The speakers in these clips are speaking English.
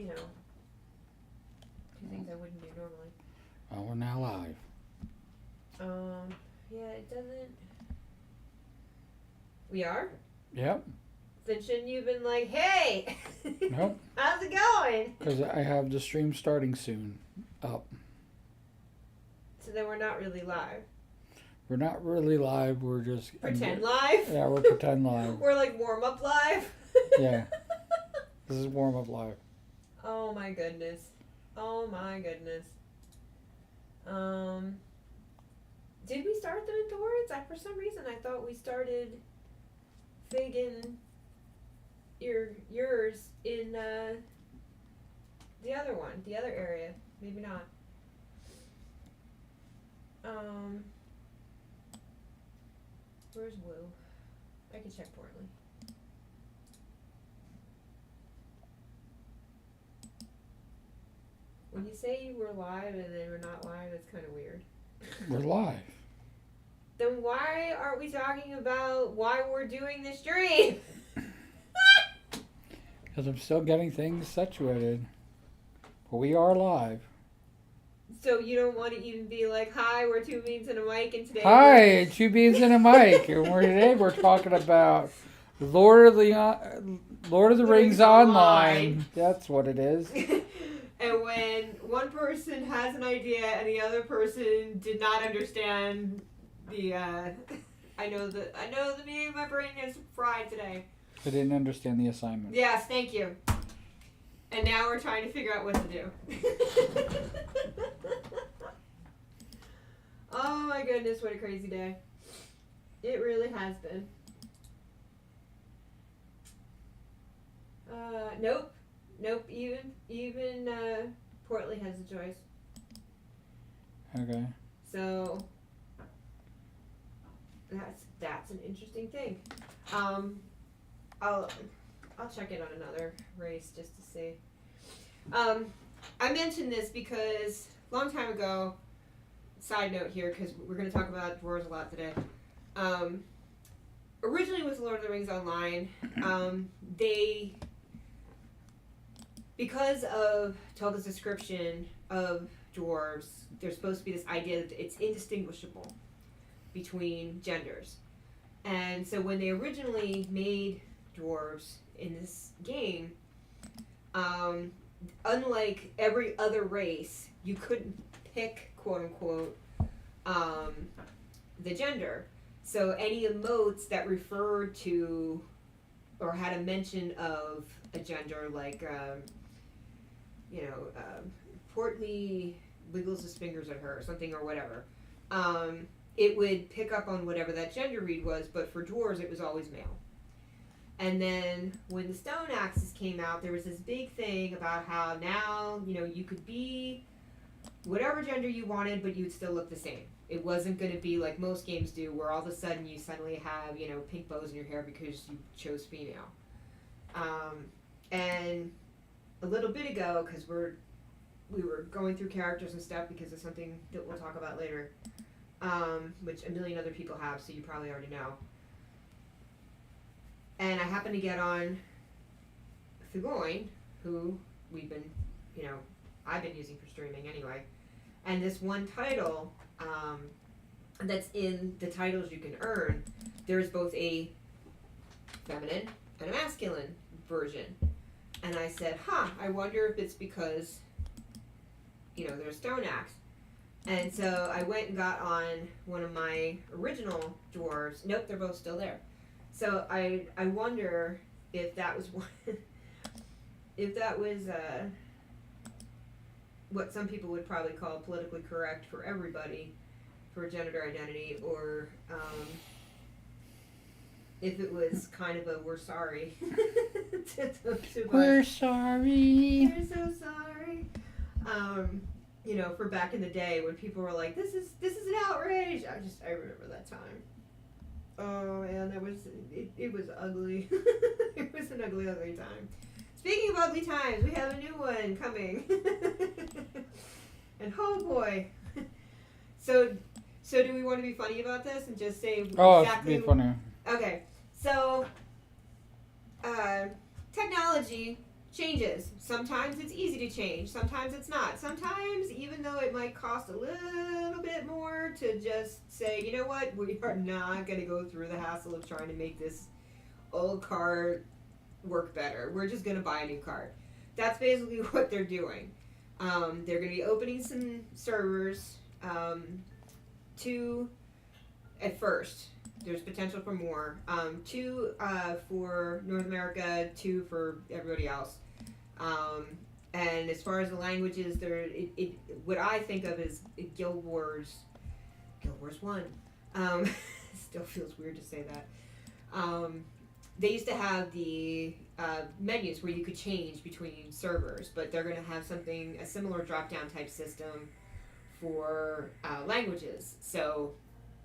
you know, do things I wouldn't do normally. Oh, we're now live. Yeah, it doesn't. We are? Yep. Then shouldn't you have been like, hey! Nope. How's it going? Because I have the stream starting soon. Up. So then we're not really live. We're not really live. We're just Pretend live? Yeah, we're pretend live. We're like warm up live? Yeah. This is warm up live. Oh my goodness. Oh my goodness. Did we start them indoors? For some reason I thought we started Fig and yours in the other one, the other area. Maybe not. Where's Woo? I can check Portly. When you say we're live and then we're not live, that's kind of weird. We're live. Then why aren't we talking about why we're doing this stream? Because I'm still getting things situated. But we are live. So you don't want to even be like, hi, we're two beans and a mic, and today Hi, two beans and a mic. And today we're talking about Lord of the Rings Online. That's what it is. And when one person has an idea and the other person did not understand the, I know the meme, my brain is fried today. I didn't understand the assignment. Yes, thank you. And now we're trying to figure out what to do. Oh my goodness, what a crazy day. It really has been. Nope, even Portly has a choice. Okay. So that's an interesting thing. I'll check in on another race just to see. I mentioned this because a long time ago, side note here, because we're going to talk about dwarves a lot today. Originally with Lord of the Rings Online, they, because of Tolkien's description of dwarves, there's supposed to be this idea that it's indistinguishable between genders. And so when they originally made dwarves in this game, unlike every other race, you couldn't pick, quote unquote, the gender. So any emotes that referred to or had a mention of a gender, like, Portly wiggles his fingers at her or something or whatever, it would pick up on whatever that gender read was, but for dwarves it was always male. And then when the stone axes came out, there was this big thing about how now, you could be whatever gender you wanted, but you'd still look the same. It wasn't going to be like most games do, where all of a sudden you suddenly have, pink bows in your hair because you chose female. And a little bit ago, because we were going through characters and stuff because of something that we'll talk about later, which a million other people have, so you probably already know. And I happened to get on Fugoin, who we've been, I've been using for streaming anyway. And this one title, that's in the titles you can earn, there's both a feminine and a masculine version. And I said, I wonder if it's because, there's stone axe. And so I went and got on one of my original dwarves. Nope, they're both still there. So I wonder if that was what some people would probably call politically correct for everybody for gender identity, or if it was kind of a we're sorry. We're sorry. We're so sorry. For back in the day when people were like, this is an outrage. I remember that time. Oh man, it was ugly. It was an ugly time. Speaking of ugly times, we have a new one coming. And oh boy. So do we want to be funny about this and just say exactly? Be funny. Okay. So technology changes. Sometimes it's easy to change, sometimes it's not. Sometimes, even though it might cost a little bit more to just say, you know what, we are not going to go through the hassle of trying to make this old card work better. We're just going to buy a new card. That's basically what they're doing. They're going to be opening some servers, 2 at first. There's potential for more. 2 for North America, 2 for everybody else. And as far as the languages, what I think of as Guild Wars 1. Still feels weird to say that. They used to have the menus where you could change between servers, but they're going to have a similar drop-down type system for languages. So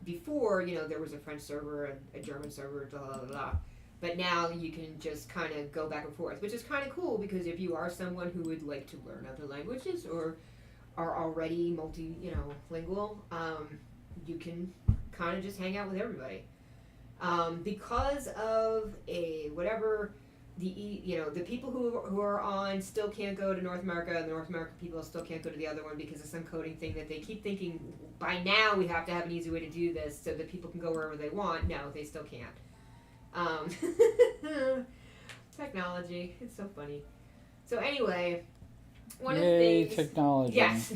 before, there was a French server, a German server, blah, blah, blah. But now you can just kind of go back and forth, which is kind of cool because if you are someone who would like to learn other languages or are already multilingual, you can kind of just hang out with everybody. Because of the people who are on still can't go to North America, and the North American people still can't go to the other one because of some coding thing that they keep thinking by now we have to have an easy way to do this so that people can go wherever they want. No, they still can't. Technology, it's so funny. So anyway, one of the things. Technology. Yes.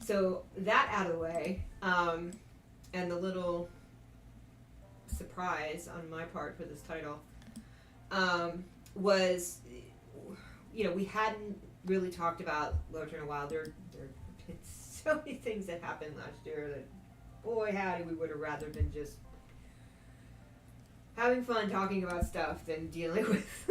So that out of the way, and the little surprise on my part for this title was, we hadn't really talked about Literature in a while. There have been so many things that happened last year that, boy howdy, we would have rather been just having fun talking about stuff than dealing with.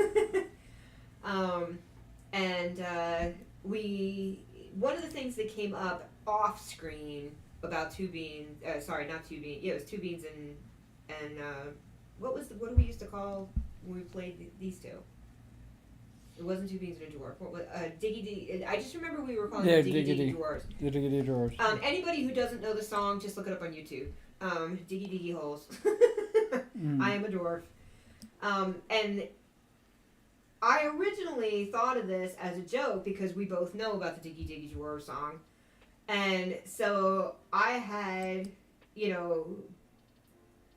One of the things that came up off screen about Two Beans, not Two Beans, it was Two Beans and what do we used to call when we played these two? It wasn't Two Beans and a Dwarf. What was Diggy? I just remember we were calling it Diggy Dwarves. The Diggy Dwarves. Anybody who doesn't know the song, just look it up on YouTube. Diggy Holes. I am a dwarf. And I originally thought of this as a joke because we both know about the Diggy Dwarf song. And so I had,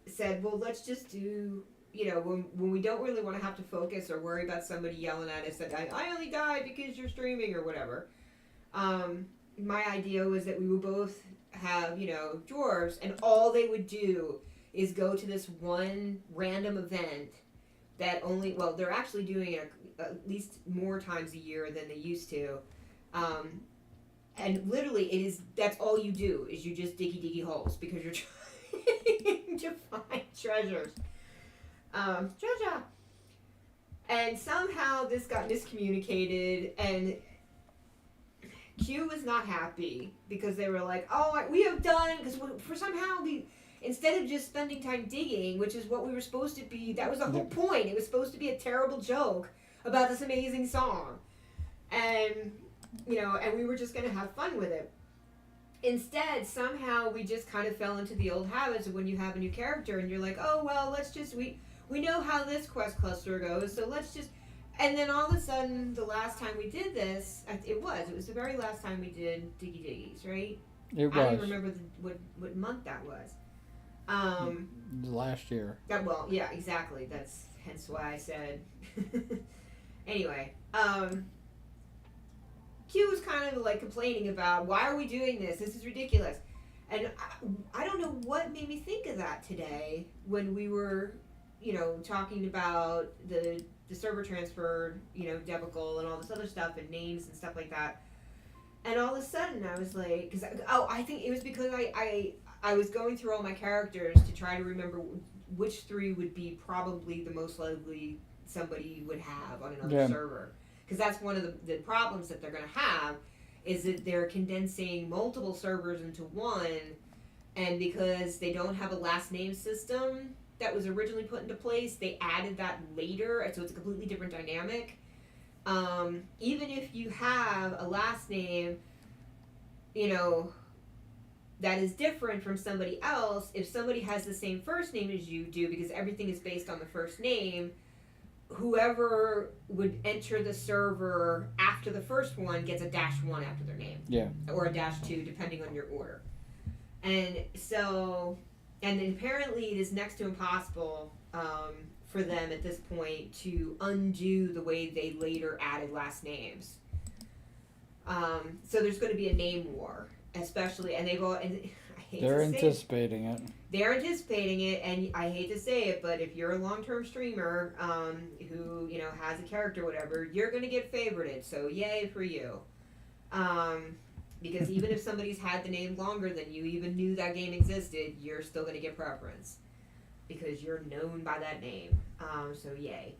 said, well, let's just do, when we don't really want to have to focus or worry about somebody yelling at us that I only died because you're streaming or whatever. My idea was that we would both have, dwarves, and all they would do is go to this one random event that they're actually doing it at least more times a year than they used to. And literally that's all you do is you just diggy holes because you're trying to find treasures. Treasure! And somehow this got miscommunicated, and Q was not happy because they were like, we have done, because for somehow instead of just spending time digging, which is what we were supposed to be, that was the whole point. It was supposed to be a terrible joke about this amazing song. And, and we were just going to have fun with it. Instead, somehow we just kind of fell into the old habits of when you have a new character and you're like, we know how this quest cluster goes, so let's just, and then all of a sudden, the last time we did this, it was the very last time we did Diggy Diggies, right? It was. I don't even remember what month that was. Last year. Yeah, exactly. That's hence why I said. Anyway, Q was kind of like complaining about, why are we doing this? This is ridiculous. And I don't know what made me think of that today when we were, talking about the server transfer, debacle and all this other stuff and names and stuff like that. And all of a sudden I was like, I think it was because I was going through all my characters to try to remember which 3 would be probably the most likely somebody would have on another server. Because that's one of the problems that they're going to have, is that they're condensing multiple servers into one, and because they don't have a last name system that was originally put into place, they added that later, so it's a completely different dynamic. Even if you have a last name, that is different from somebody else, if somebody has the same first name as you do, because everything is based on the first name, whoever would enter the server after the first one gets a -1 after their name. Yeah. Or a -2, depending on your order. And so, and apparently it is next to impossible for them at this point to undo the way they later added last names. So there's going to be a name war, especially, and they've all, and I hate They're to say it, anticipating it. they're anticipating it, and I hate to say it, but if you're a long-term streamer who has a character, or whatever, you're going to get favorited. So yay for you, because even if somebody's had the name longer than you even knew that game existed, you're still going to get preference because you're known by that name. So yay.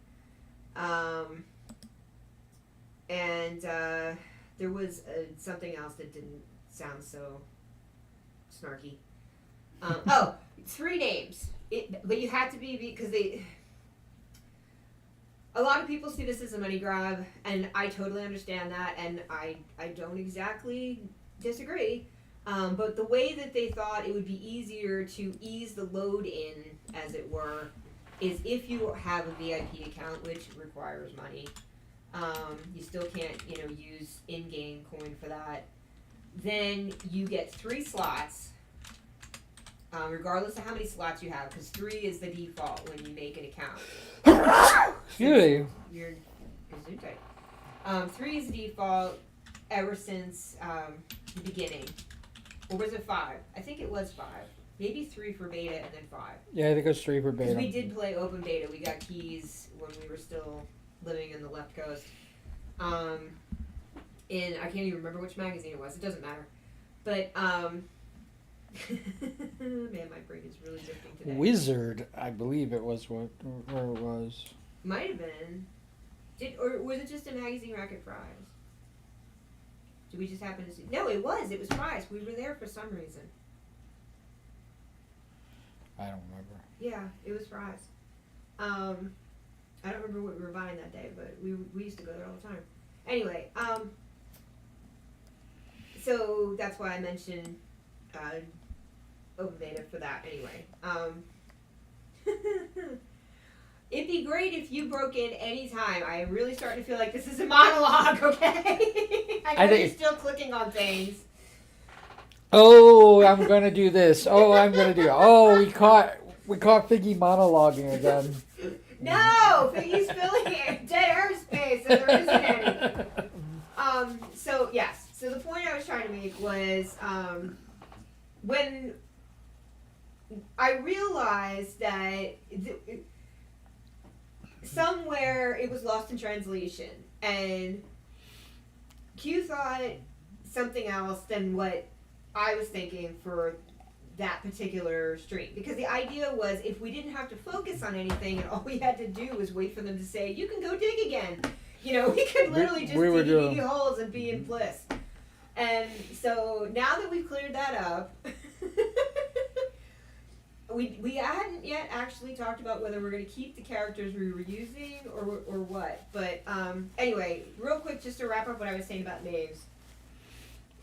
And there was something else that didn't sound so snarky. 3 names. But you had to be, because a lot of people see this as a money grab, and I totally understand that, and I don't exactly disagree. But the way that they thought it would be easier to ease the load in, as it were, is if you have a VIP account, which requires money. You still can't, use in-game coin for that. Then you get 3 slots. Regardless of how many slots you have, because 3 is the default when you make an account. Excuse me. You're Gesundheit. 3 is the default ever since the beginning. Or was it 5? I think it was 5. Maybe 3 for beta and then 5. Yeah, I think it's 3 for Because beta. we did play open beta. We got keys when we were still living in the left coast. In, I can't even remember which magazine it was. It doesn't matter. But, man, my brain is really drifting today. Wizard, I believe it was where it was. Might have been. Or was it just a magazine rack at Fry's? Did we just happen to see? No, it was. It was Fry's. We were there for some reason. I don't remember. Yeah, it was Fry's. I don't remember what we were buying that day, but we used to go there all the time. Anyway, so that's why I mentioned open beta for that. Anyway, it'd be great if you broke in any time. I am really starting to feel like this is a monologue. Okay, I know you're still clicking on things. Oh, I'm gonna do this. Oh, I'm gonna do. Oh, we caught Figgy monologuing again. No, Piggy's filling dead airspace, and there isn't any. So yes. So the point I was trying to make was when I realized that somewhere it was lost in translation, and Q thought something else than what I was thinking for that particular stream, because the idea was if we didn't have to focus on anything and all we had to do was wait for them to say you can go dig again, we could literally just dig holes and be in bliss. And so now that we've cleared that up, we hadn't yet actually talked about whether we're going to keep the characters we were using or what. But anyway, real quick, just to wrap up what I was saying about names,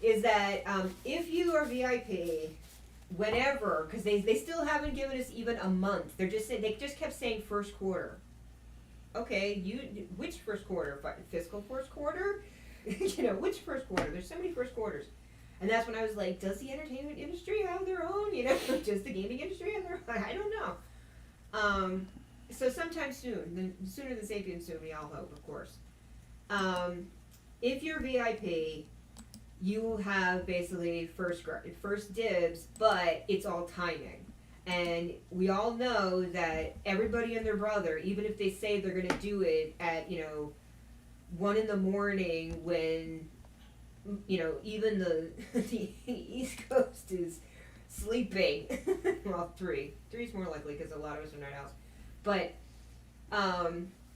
is that if you are VIP, whenever, because they still haven't given us even a month. They just kept saying first quarter. Okay, which first quarter? Fiscal first quarter? Which first quarter? There's so many first quarters. And that's when I was like, does the entertainment industry have their own? Does the gaming industry have their own? I don't know. So sometime soon, sooner than sapient soon, we all hope, of course. If you're VIP, you have basically first dibs, but it's all timing. And we all know that everybody and their brother, even if they say they're going to do it at, 1 in.m, when, even the East Coast is sleeping. Well, 3. 3's more likely because a lot of us are night owls. But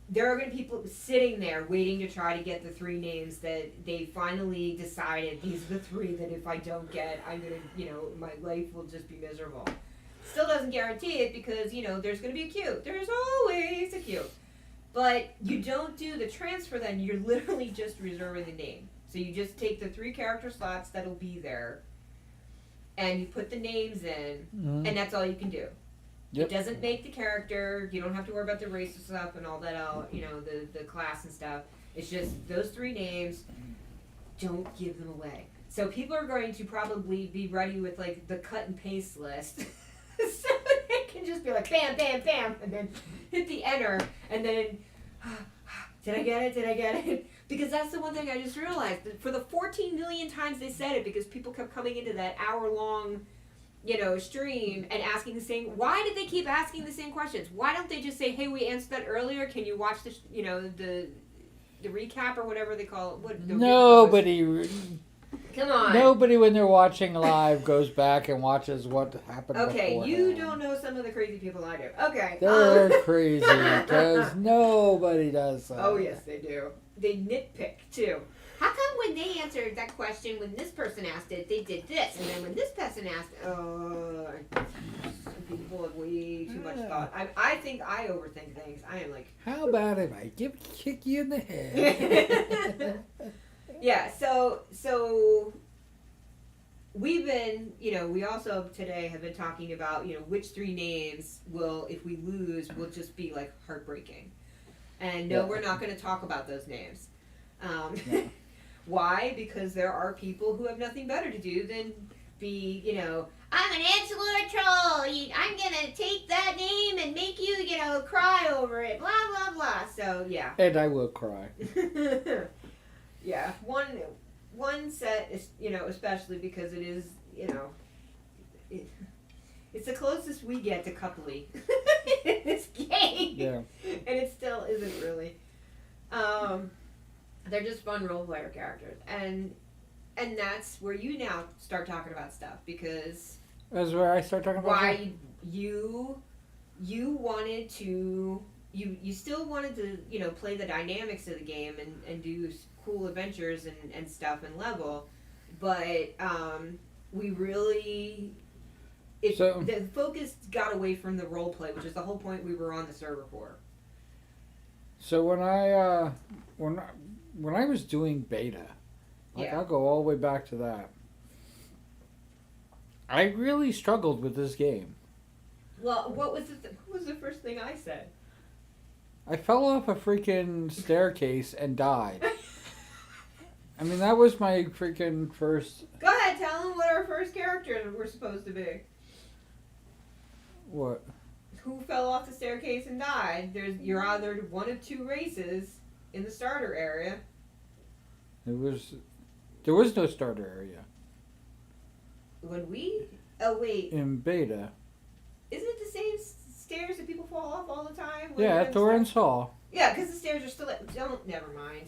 there are going to be people sitting there waiting to try to get the 3 names that they finally decided these are the 3 that if I don't get, I'm going to, my life will just be miserable. Still doesn't guarantee it because, there's going to be a queue. There's always a queue. But you don't do the transfer then, you're literally just reserving the name. So you just take the 3 character slots that'll be there, and you put the names in, and that's all you can do. Yep. It doesn't make the character. You don't have to worry about the race stuff and all that. The class and stuff. It's just those 3 names. Don't give them away. So people are going to probably be ready with like the cut and paste list, so they can just be like bam, bam, bam, and then hit the enter, and then did I get it? Did I get it? Because that's the one thing I just realized. That for the 14 million times they said it, because people kept coming into that hour-long, stream and asking the same. Why did they keep asking the same questions? Why don't they just say, "Hey, we answered that earlier. Can you watch the recap or whatever they call it?" Nobody. Come on. Nobody, when they're watching live, goes back and watches what happened. Okay, beforehand. you don't know some of the crazy people I do. Okay. They're crazy because nobody does that. Oh yes, they do. They nitpick too. How come when they answered that question, when this person asked it, they did this, and then when this person asked, people have way too much thought. I think I overthink things. I am like. How about if I kick you in the head? Yeah. So we've been, we also today have been talking about, which 3 names will, if we lose, will just be like heartbreaking. And no, we're not going to talk about those names. No. Why? Because there are people who have nothing better to do than be, I'm an Angelor troll. I'm going to take that name and make you, cry over it. Blah, blah, blah. So, yeah. And I will cry. Yeah. One set is, especially because it is, it's the closest we get to coupley in this game. Yeah. And it still isn't really. They're just fun role player characters, and that's where you now start talking about stuff, because That's where I start talking about why you wanted to you still wanted to play the dynamics of the game and do cool adventures and stuff and level, but we really. The focus got away from the role play, which is the whole point we were on the server for. So when I was doing beta, I'll go all the way back to that. I really struggled with this game. Well, what was the first thing I said? I fell off a freaking staircase and died. I mean, that was my freaking first. Go ahead, tell them what our first characters were supposed to be. What? Who fell off the staircase and died? You're either one of 2 races in the starter area. There was no starter area. Oh wait, In beta. isn't it the same stairs that people fall off all the time? Yeah, at Thorin's Hall. Yeah, because the stairs are still. Never mind.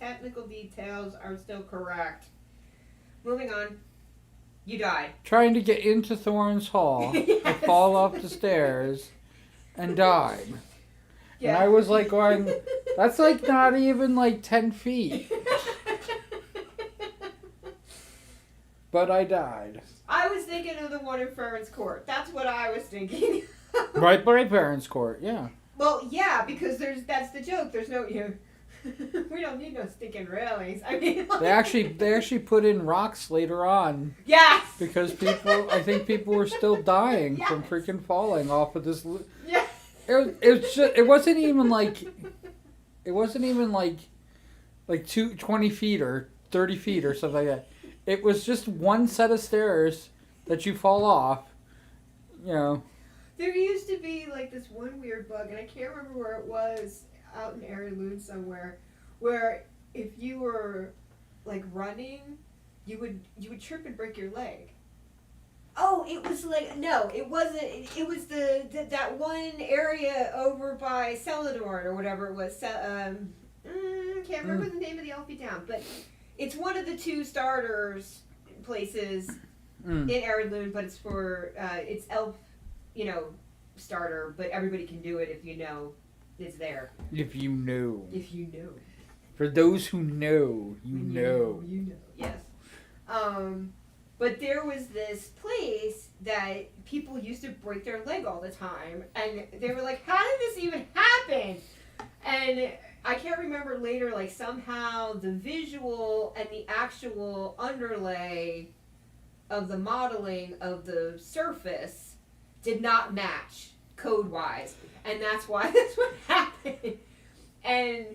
Technical details are still correct. Moving on. You died. Trying to get into Thorin's Hall. Yes. I fall off the stairs and died. Yeah. And I was like going, that's like not even like 10 feet. But I died. I was thinking of the one in Ferent's Court. That's what I was thinking. Right by Parents' Court, yeah. Well, yeah, because that's the joke. There's no we don't need no stinking railings. I mean, They actually put in rocks later on yes, because I think people were still dying from Yes. freaking falling off of this. yes. It wasn't even like 20 feet or 30 feet or something like that. It was just one set of stairs that you fall off, There used to be like this one weird bug, and I can't remember where it was, out in Erilund somewhere, where if you were like running, you would trip and break your leg. Oh, it was like no, it wasn't. It was that one area over by Celadorn or whatever it was. Can't remember the name of the Elfie town, but it's one of the 2 starters places in Erilund, but it's for it's elf, starter, but everybody can do it if it's there. If you know. If you know. For those who know, you know. You know. Yes. But there was this place that people used to break their leg all the time, and they were like, how did this even happen? And I can't remember later, like somehow the visual and the actual underlay of the modeling of the surface did not match code wise, and that's why that's what happened. And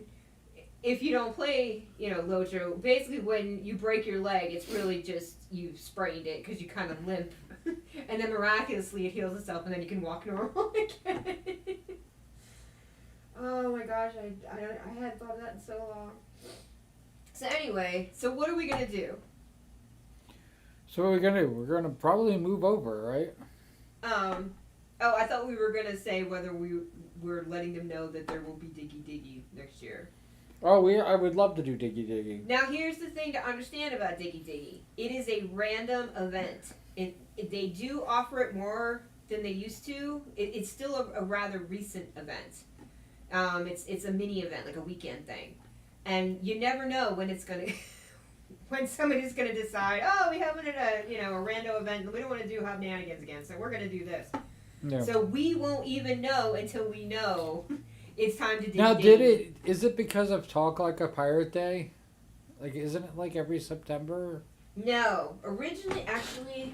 if you don't play, Lojo, basically when you break your leg, it's really just you sprained it because you kind of limp, and then miraculously it heals itself, and then you can walk normal again. Oh my gosh, I hadn't thought of that in so long. So anyway, so what are we gonna do? So what are we gonna do? We're gonna probably move over, right? Oh, I thought we were gonna say whether we're letting them know that there will be Diggy Diggy next year. Oh, I would love to do Diggy Diggy. Now, here's the thing to understand about Diggy Diggy. It is a random event. They do offer it more than they used to. It's still a rather recent event. It's a mini event, like a weekend thing, and you never know when it's gonna, when somebody's gonna decide, oh, we having a rando event, and we don't want to do Hobnanigans again, so we're gonna do this. Yeah. So we won't even know until we know it's time to do. Now, is it because of Talk Like a Pirate Day? Like, isn't it like every September? No, originally, actually,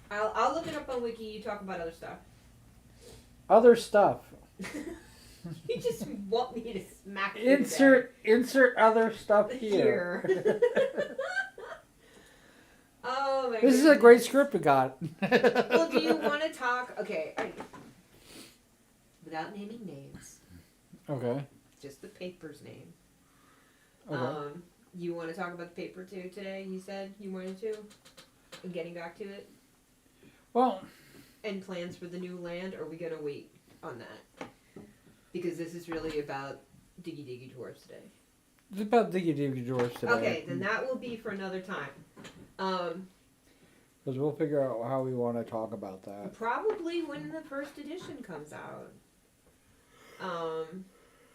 I'll look it up on Wiki. You talk about other stuff. Other stuff. You just want me to smack you Insert other stuff here. Oh my This is a great script we got. Well, do you want to talk? Okay, without naming names. Okay. Just the paper's name. Okay. You want to talk about the paper too today? You said you wanted to. And getting back to it. Well. And plans for the new land. Or are we gonna wait on that? Because this is really about Diggy Diggy Dwarfs today. It's about Diggy Diggy Dwarfs today. Okay, then that will be for another time. Because we'll figure out how we want to talk about that. Probably when the first edition comes out.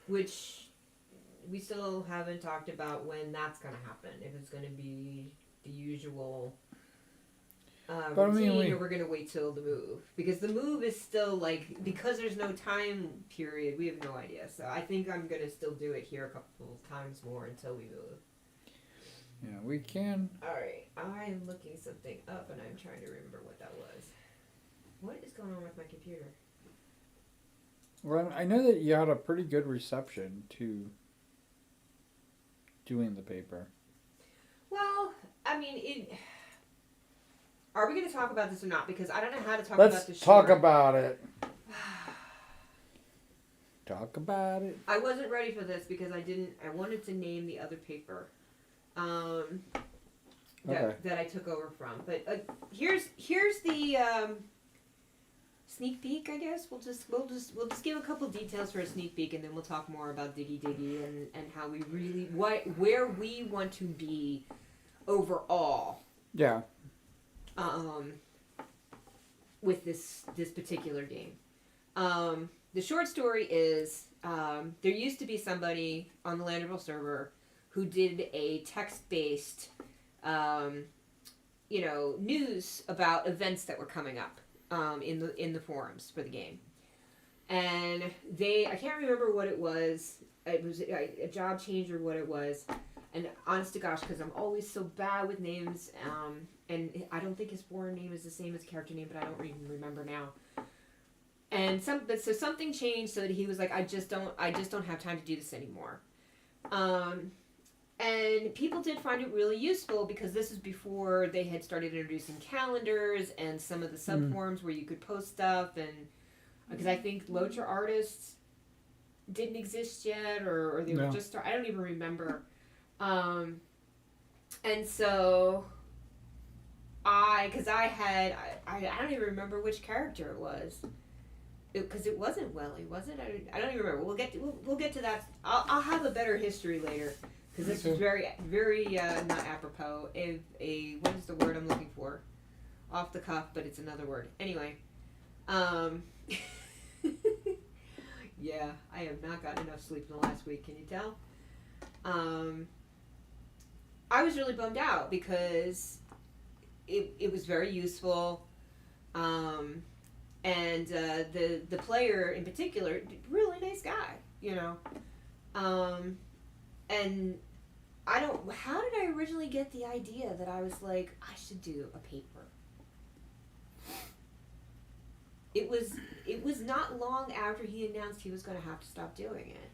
Which we still haven't talked about when that's going to happen. If it's going to be the usual routine, or we're going to wait till the move. Because the move is still because there's no time period, we have no idea. So I think I'm going to still do it here a couple of times more until we move. Yeah, we can. Alright, I am looking something up and I'm trying to remember what that was. What is going on with my computer? Well, I know that you had a pretty good reception to doing the paper. Well, I mean, are we going to talk about this or not? Because I don't know how to talk about this. Let's talk about it. Talk about it. I wasn't ready for this because I wanted to name the other paper. That I took over from. But here's the sneak peek, I guess. We'll just give a couple details for a sneak peek, and then we'll talk more about Diggy Diggy and how we really where we want to be overall. Yeah. With this particular game. The short story is there used to be somebody on the Landerville server who did a text-based, news about events that were coming up in the forums for the game, and I can't remember what it was. It was a job change or what it was, and honest to gosh, because I'm always so bad with names, and I don't think his forum name is the same as character name, but I don't even remember now. And so something changed so that he was like, I just don't have time to do this anymore. And people did find it really useful because this is before they had started introducing calendars and some of the subforums where you could post stuff, and because I think Lotra Artists didn't exist yet, or they were just I don't even remember. And so I don't even remember which character it was. Because it wasn't Welly, was it? I don't even remember. We'll get to that. I'll have a better history later. Because this is very, very not apropos. What is the word I'm looking for? Off the cuff, but it's another word. Anyway. Yeah, I have not gotten enough sleep in the last week. Can you tell? I was really bummed out because it was very useful. And the player in particular, really nice guy, and how did I originally get the idea that I was like, I should do a paper? it was not long after he announced he was going to have to stop doing it.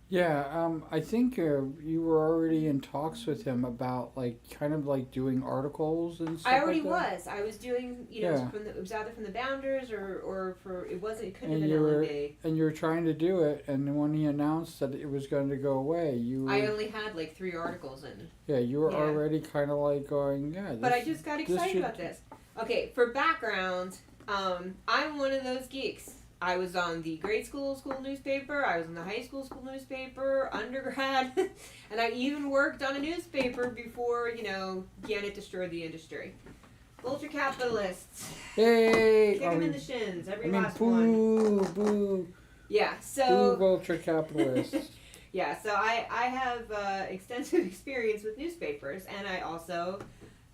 Yeah, I think you were already in talks with him about like kind of like doing articles and stuff. I already like that. was. I was doing, you know, Yeah. it was either from the Bounders or for it wasn't. It couldn't And have you been were LMB. and you were trying to do it, and then when he announced that it was going to go away, I only had like 3 articles in. you were Yeah. already kind of like going, yeah. But I just got excited should- about this. Okay, for background, I'm one of those geeks. I was on the grade school newspaper. I was on the high school newspaper, undergrad, and I even worked on a newspaper before, you know, Gannett destroyed the industry. Vulture capitalists. Hey, Kick them in the shins, every I mean, last one. boo, Yeah, boo, so vulture capitalists. yeah, so I have extensive experience with newspapers, and I also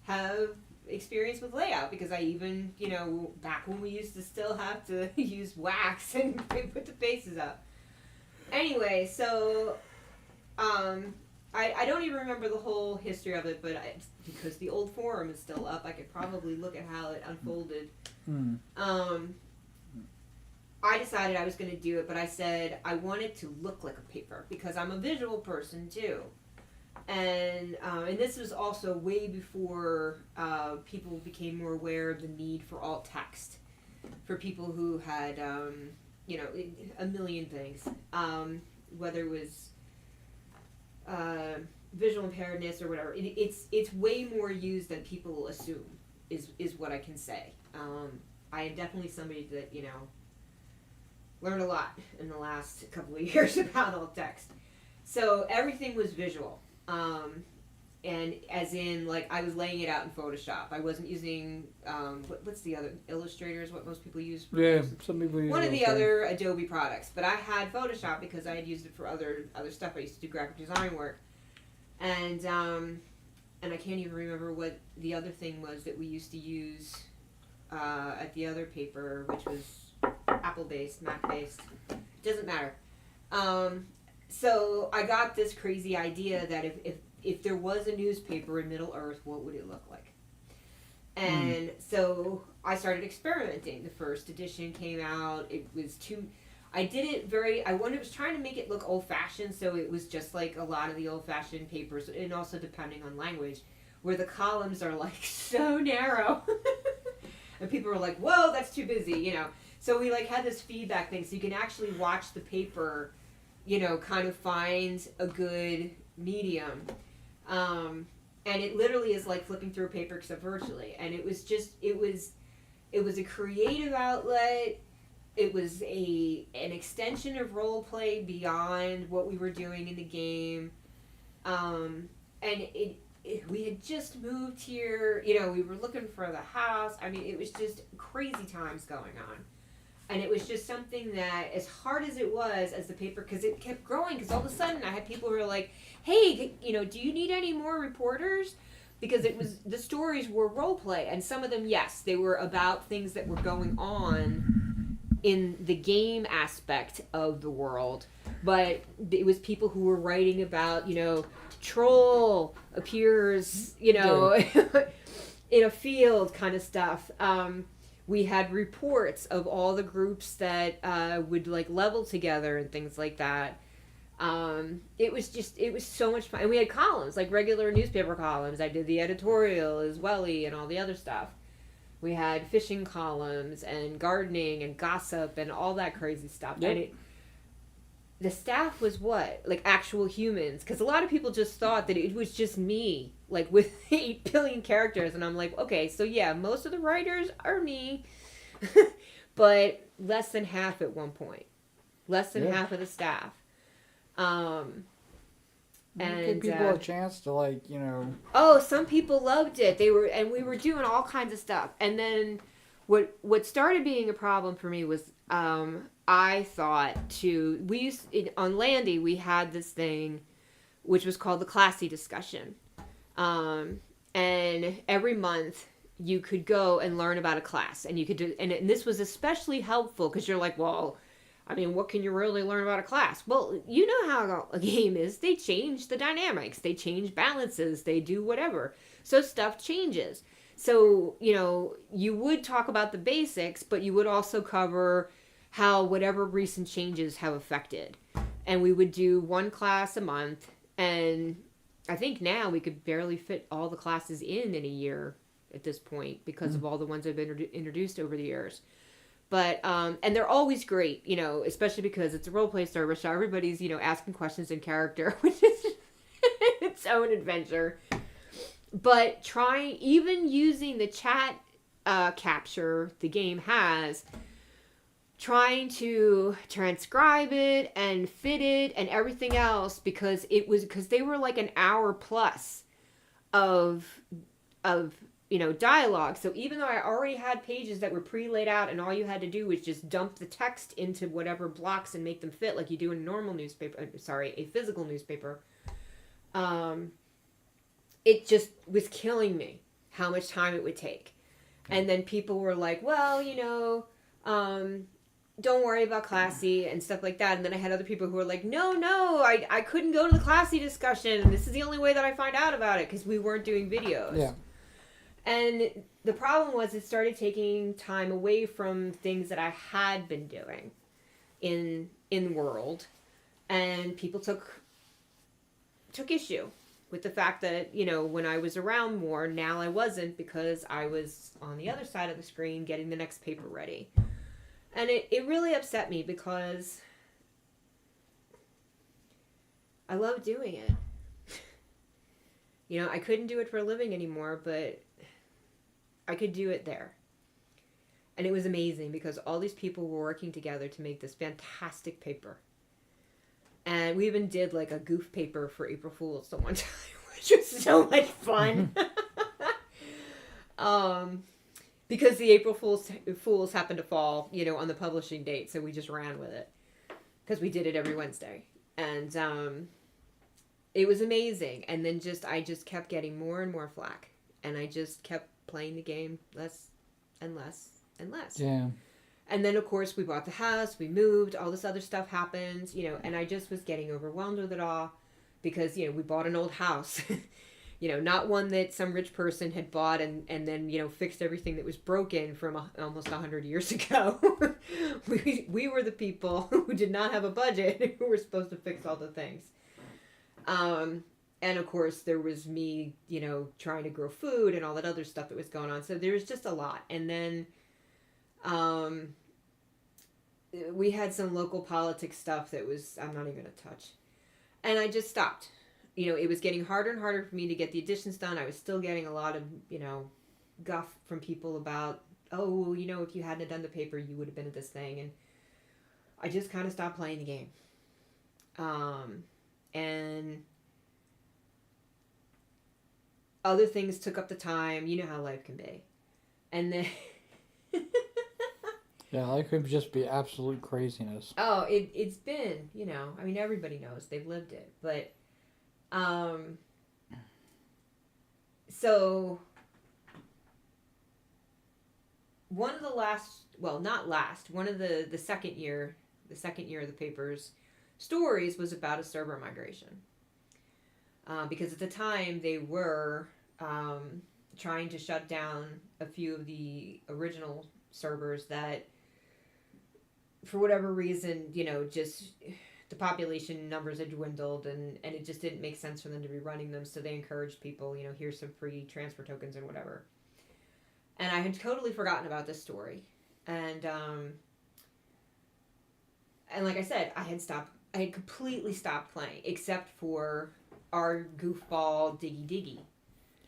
have experience with layout because I even, you know, back when we used to still have to use wax and put the faces up. Anyway, so I don't even remember the whole history of it, but because the old forum is still up, I could probably look at how it unfolded. I decided I was going to do it, but I said I wanted to look like a paper because I'm a visual person too. And this was also way before people became more aware of the need for alt text for people who had, you know, a million things, whether it was visual impairedness or whatever. It's way more used than people assume is what I can say. I am definitely somebody that, you know, learned a lot in the last couple of years about alt text. So everything was visual. And as in, like, I was laying it out in Photoshop. I wasn't using, what's the other, Illustrator is what most people use for Yeah, some people use one of the Illustrator. other Adobe products. But I had Photoshop because I had used it for other stuff. I used to do graphic design work. And I can't even remember what the other thing was that we used to use at the other paper, which was Apple-based, Mac-based. Doesn't matter. So I got this crazy idea that if there was a newspaper in Middle Earth, what would it look like? And so I started experimenting. The first edition came out. It was I was trying to make it look old-fashioned, so it was just like a lot of the old-fashioned papers, and also depending on language, where the columns are like so narrow. And people were like, whoa, that's too busy, you know. So we like had this feedback thing, so you can actually watch the paper, you know, kind of find a good medium. And it literally is like flipping through a paper except virtually. And it was a creative outlet. It was an extension of role play beyond what we were doing in the game. And we had just moved here, you know, we were looking for the house. I mean, it was just crazy times going on. And it was just something that, as hard as it was as the paper, because it kept growing, because all of a sudden I had people who were like, hey, you know, do you need any more reporters? Because the stories were role play, and some of them, yes, they were about things that were going on in the game aspect of the world, but it was people who were writing about, you know, Troll appears, you know, in a field kind of stuff. We had reports of all the groups that would like level together and things like that. It was so much fun. And we had columns, like regular newspaper columns. I did the editorial as well and all the other stuff. We had fishing columns and gardening and gossip and all that crazy stuff. Yep. And the staff was what? Like actual humans. Because a lot of people just thought that it was just me, like with 8 billion characters. And I'm like, okay, so yeah, most of the writers are me. But less than half at one point. Less than half of the staff. Give people a chance to, like, you know. Oh, some people loved it. We were doing all kinds of stuff. And then what started being a problem for me was I thought on Landy we had this thing which was called the Classy Discussion. And every month you could go and learn about a class, and you could do, and this was especially helpful because you're like, well, I mean, what can you really learn about a class? Well, you know how a game is. They change the dynamics. They change balances. They do whatever. So stuff changes. So, you would talk about the basics, but you would also cover how whatever recent changes have affected. And we would do one class a month. And I think now we could barely fit all the classes in a year at this point because of all the ones that have been introduced over the years. But, and they're always great, especially because it's a role play server. So everybody's, asking questions in character, which is its own adventure. But even using the chat capture the game has, trying to transcribe it and fit it and everything else, because they were like an hour plus of dialogue. So even though I already had pages that were pre-laid out and all you had to do was just dump the text into whatever blocks and make them fit like you do in a normal newspaper, a physical newspaper, it just was killing me how much time it would take. And then people were like, well, don't worry about Classy and stuff like that. And then I had other people who were like, no, I couldn't go to the Classy discussion. And this is the only way that I find out about it because we weren't doing videos. Yeah. And the problem was it started taking time away from things that I had been doing in the world. And people took issue with the fact that, when I was around more, now I wasn't because I was on the other side of the screen getting the next paper ready. And it really upset me because I love doing it. I couldn't do it for a living anymore, but I could do it there. And it was amazing because all these people were working together to make this fantastic paper. And we even did like a goof paper for April Fool's the one time, which was so much fun. Because the April Fools happened to fall, on the publishing date, so we just ran with it. Because we did it every Wednesday. And it was amazing. And then I just kept getting more and more flack. And I just kept playing the game less and less and less. Yeah. And then, of course, we bought the house, we moved, all this other stuff happened, and I just was getting overwhelmed with it all because, we bought an old house, not one that some rich person had bought and then, fixed everything that was broken from almost 100 years ago. we were the people who did not have a budget who were supposed to fix all the things. And, of course, there was me, trying to grow food and all that other stuff that was going on. So there was just a lot. And then... we had some local politics stuff that I'm not even going to touch. And I just stopped. It was getting harder and harder for me to get the additions done. I was still getting a lot of, guff from people about, oh, if you hadn't done the paper, you would have been at this thing. And I just kind of stopped playing the game. And other things took up the time. You know how life can be. And then... Yeah, life could just be absolute craziness. Oh, it's been, everybody knows. They've lived it. But, so, one of the one of the second year of the paper's stories was about a server migration. Because at the time, they were trying to shut down a few of the original servers that... for whatever reason, just the population numbers had dwindled and it just didn't make sense for them to be running them. So they encouraged people, here's some free transfer tokens and whatever. And I had totally forgotten about this story. And like I said, I had completely stopped playing except for our goofball Diggy Diggy.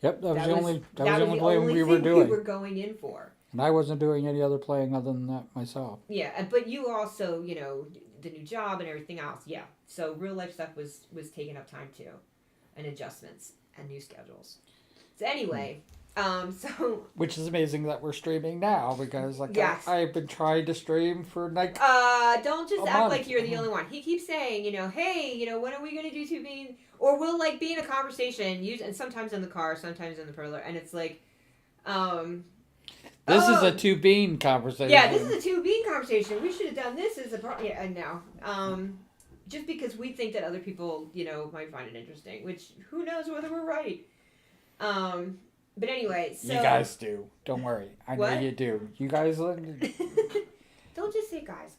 Yep, that was the only playing we were doing. We were going in for. And I wasn't doing any other playing other than that myself. Yeah, but you also, the new job and everything else. Yeah. So real life stuff was taking up time too. And adjustments and new schedules. So anyway, so... Which is amazing that we're streaming now because yes. I've been trying to stream for don't just act like you're the only one. He keeps saying, hey, when are we going to do Two Bean? Or we'll be in a conversation, and sometimes in the car, sometimes in the parlor, and it's like, This is a Two Bean conversation. Yeah, this is a Two Bean conversation. We should have done this as a... Yeah, no. Just because we think that other people, might find it interesting, which who knows whether we're right. But anyway, so You guys do. Don't worry. I know What? you do. You guys, Don't just say guys.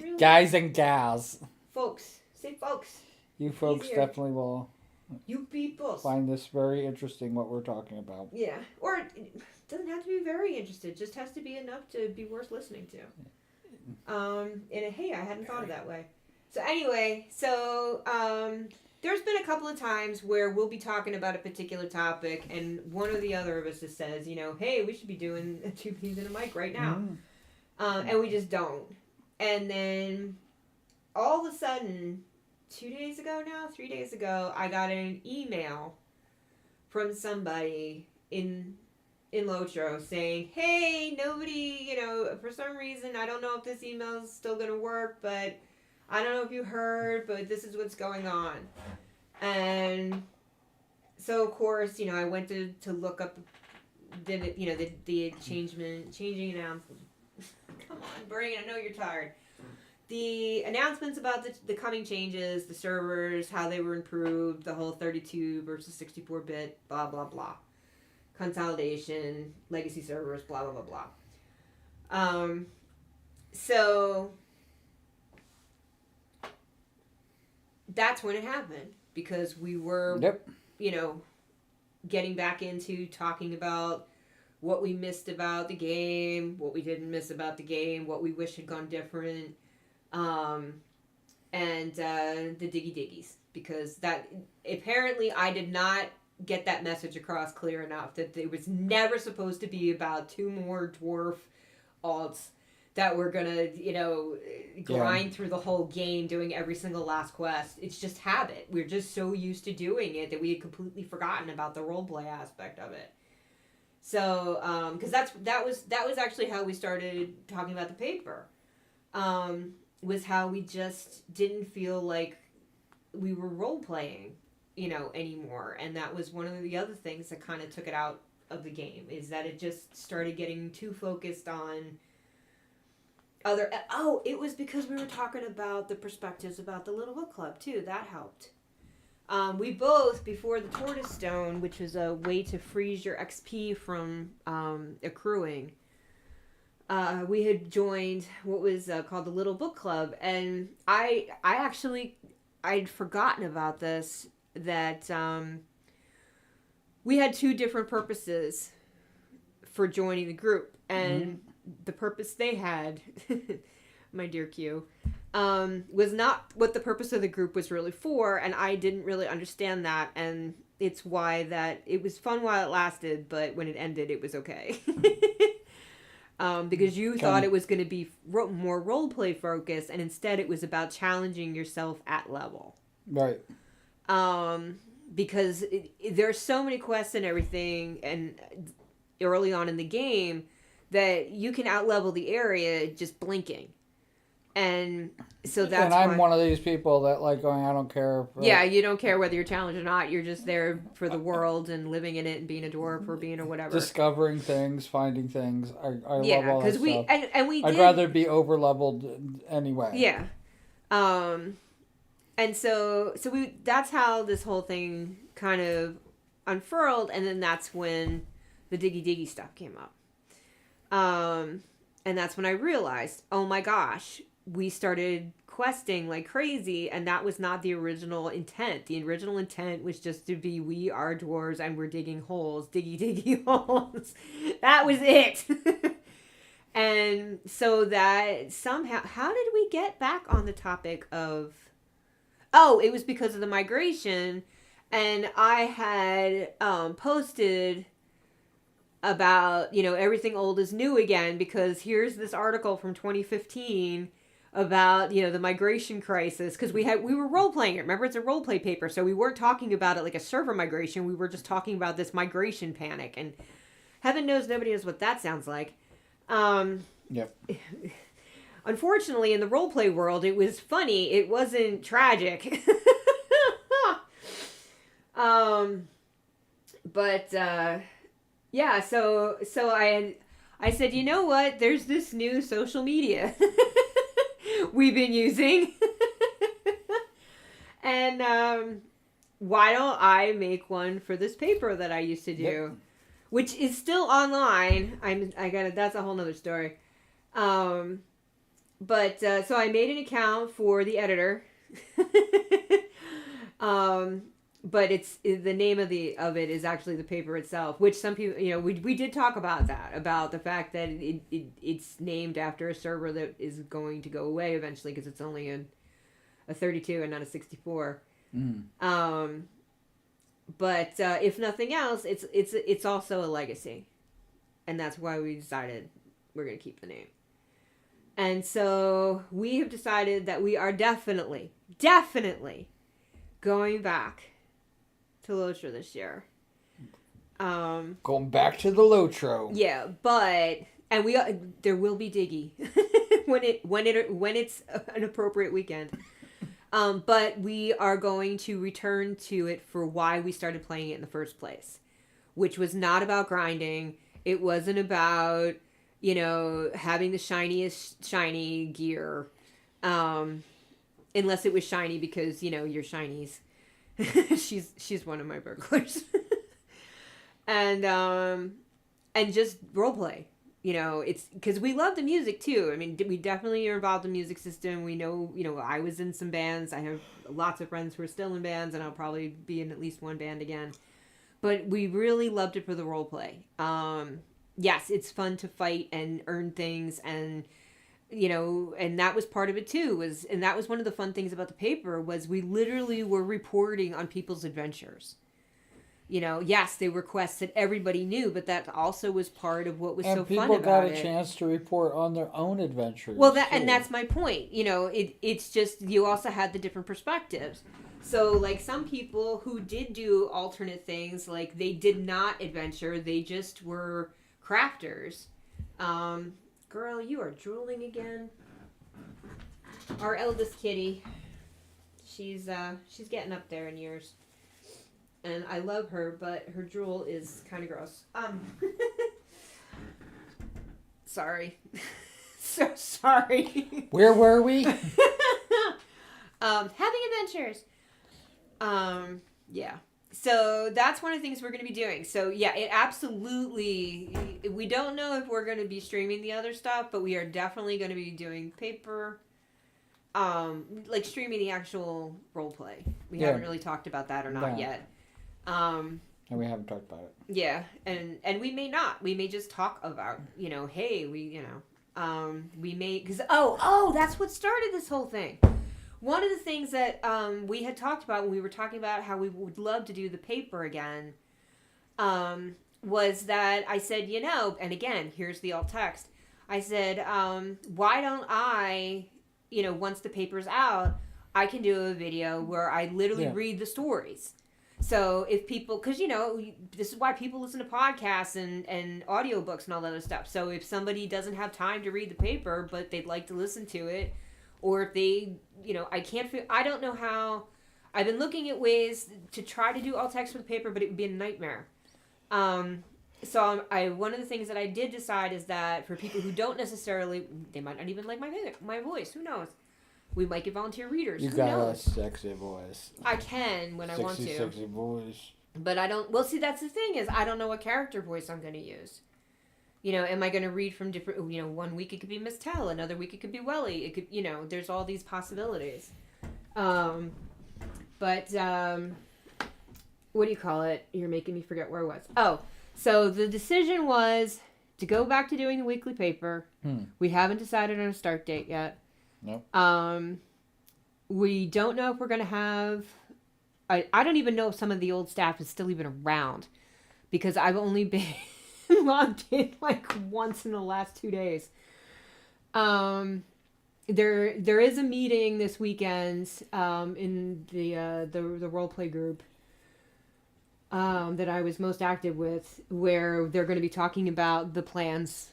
Really? guys and gals, Folks. Say folks. you folks Easier. definitely will You people. find this very interesting what we're talking about. Yeah. Or it doesn't have to be very interested. Just has to be enough to be worth listening to. And hey, I hadn't thought of that way. So anyway, there's been a couple of times where we'll be talking about a particular topic, and one or the other of us just says, hey, we should be doing a two peas and a mic right now. And we just don't. And then all of a sudden, 3 days ago, I got an email from somebody in Lotro saying, hey, nobody, for some reason, I don't know if this email is still going to work, but I don't know if you heard, but this is what's going on. And so, of course, I went to look up the changing announcement. Come on, Brain, I know you're tired. The announcements about the coming changes, the servers, how they were improved, the whole 32 versus 64-bit, blah, blah, blah. Consolidation, legacy servers, blah, blah, blah, blah. So that's when it happened, because we were, getting back into talking about what we missed about the game, what we didn't miss about the game, what we wish had gone different, and the Diggy Diggies, because that apparently I did not get that message across clear enough, that it was never supposed to be about two more dwarf alts that were gonna, grind through the whole game doing every single last quest. It's just habit. We're just so used to doing it that we had completely forgotten about the roleplay aspect of it. So, because that was actually how we started talking about the paper. Was how we just didn't feel like we were role playing, anymore, and that was one of the other things that kind of took it out of the game, is that it just started getting too focused on other. Oh, it was because we were talking about the perspectives about the Little Book Club too. That helped. We both, before the Tortoise Stone, which was a way to freeze your XP from accruing, we had joined what was called the Little Book Club, and I'd forgotten about this, that we had two different purposes for joining the group, and the purpose they had, my dear Q, was not what the purpose of the group was really for, and I didn't really understand that, and it's why that it was fun while it lasted, but when it ended, it was okay. Because you thought it was going to be more roleplay focused, and instead it was about challenging yourself at level. Right. Because there's so many quests and everything, and early on in the game, that you can outlevel the area just blinking. And so that's and I'm one of these people that like going, I don't care. Yeah, you don't care whether you're challenged or not. You're just there for the world and living in it and being a dwarf or being a whatever. Discovering things, finding things. I love all that stuff. I'd rather be over leveled anyway. Yeah. And so that's how this whole thing kind of unfurled, and then that's when the Diggy Diggy stuff came up. And that's when I realized, oh my gosh, we started questing like crazy, and that was not the original intent. The original intent was just to be, we are dwarves and we're digging holes, diggy holes. That was it. And so that somehow, how did we get back on the topic of, oh, it was because of the migration, and I had posted about, everything old is new again, because here's this article from 2015 about, the migration crisis, because we were role-playing it. Remember, it's a role-play paper, so we weren't talking about it like a server migration. We were just talking about this migration panic, and heaven knows nobody knows what that sounds like. Yep. Unfortunately, in the role-play world, it was funny. It wasn't tragic. Yeah, so I said, you know what? There's this new social media we've been using. And why don't I make one for this paper that I used to do? Yep. which is still online. That's a whole nother story. But so I made an account for the editor. But the name of it is actually the paper itself, which some people, we did talk about that, about the fact that it's named after a server that is going to go away eventually because it's only a 32 and not a 64. But if nothing else, it's also a legacy, and that's why we decided we're going to keep the name. And so we have decided that we are definitely going back to Lotro this year. Going back to the Lotro. Yeah, and there will be Diggy when it's an appropriate weekend. But we are going to return to it for why we started playing it in the first place, which was not about grinding. It wasn't about, having the shiny gear. Unless it was shiny because, you're shinies. she's one of my burglars. And just roleplay. It's because we love the music too. I mean, we definitely are involved in the music system. We know, I was in some bands. I have lots of friends who are still in bands, and I'll probably be in at least one band again. But we really loved it for the roleplay. Yes, it's fun to fight and earn things, and and that was part of it too. And that was one of the fun things about the paper was we literally were reporting on people's adventures. Yes, they were quests that everybody knew, but that also was part of what was so fun about it. And people got a chance to report on their own adventures. Well, and that's my point. It's just you also had the different perspectives. So, like, some people who did do alternate things, like, they did not adventure. They just were crafters. Girl, you are drooling again. Our eldest kitty, she's getting up there in years. And I love her, but her drool is kind of gross. Sorry. So sorry. Where were we? Having adventures. Yeah. So that's one of the things we're going to be doing. So yeah, it absolutely, we don't know if we're going to be streaming the other stuff, but we are definitely going to be doing paper, like streaming the actual role play. We haven't really talked about that or not yet. And we haven't talked about it. Yeah, and we may not. We may just talk about, hey, we may, because, that's what started this whole thing. One of the things that we had talked about when we were talking about how we would love to do the paper again was that I said, and again, here's the alt text. I said, why don't I, once the paper's out, I can do a video where I literally read the stories. So if people, because, this is why people listen to podcasts and audiobooks and all that other stuff. So if somebody doesn't have time to read the paper, but they'd like to listen to it, or if they, I don't know how, I've been looking at ways to try to do alt text for the paper, but it would be a nightmare. So one of the things that I did decide is that for people who don't necessarily, they might not even like my voice, who knows? We might get volunteer readers. You got a sexy voice. I can when I want to. Sexy voice. But I don't, well, see, that's the thing is I don't know what character voice I'm going to use. Am I going to read from different, one week it could be Miss Tell, another week it could be Welly. It could, there's all these possibilities. But, what do you call it? You're making me forget where I was. Oh, so the decision was to go back to doing the weekly paper. We haven't decided on a start date yet. Nope. We don't know if we're going to have, I don't even know if some of the old staff is still even around because I've only been logged in like once in the last 2 days. There is a meeting this weekend, in the role play group, that I was most active with, where they're going to be talking about the plans,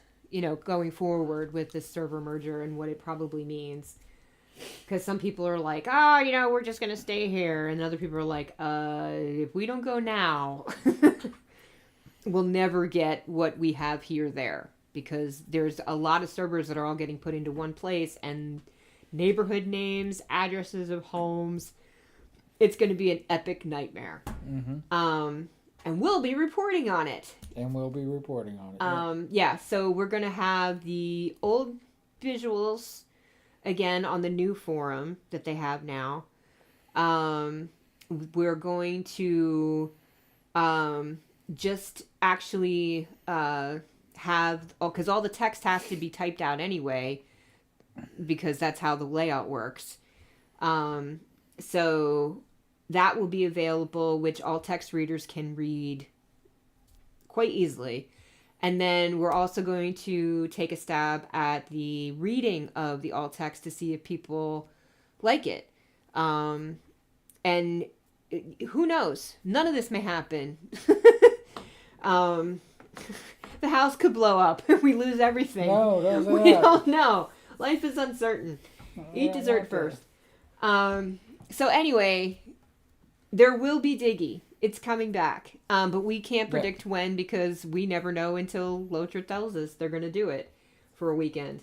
going forward with this server merger and what it probably means. Because some people are like, we're just going to stay here. And other people are like, if we don't go now, we'll never get what we have here there. Because there's a lot of servers that are all getting put into one place. And neighborhood names, addresses of homes. It's going to be an epic nightmare. Mm-hmm. and we'll be reporting on it. And we'll be reporting on it. Yeah, so we're going to have the old visuals again on the new forum that they have now. We're going to just actually have, because all the text has to be typed out anyway, because that's how the layout works. So that will be available, which all text readers can read quite easily. And then we're also going to take a stab at the reading of the alt text to see if people like it. And who knows? None of this may happen. The house could blow up. We lose everything. No, don't say we that. don't know. Life is uncertain. Eat dessert first. So anyway, there will be Diggy. It's coming back. But we can't predict when, because we never know until Lotra tells us they're going to do it for a weekend.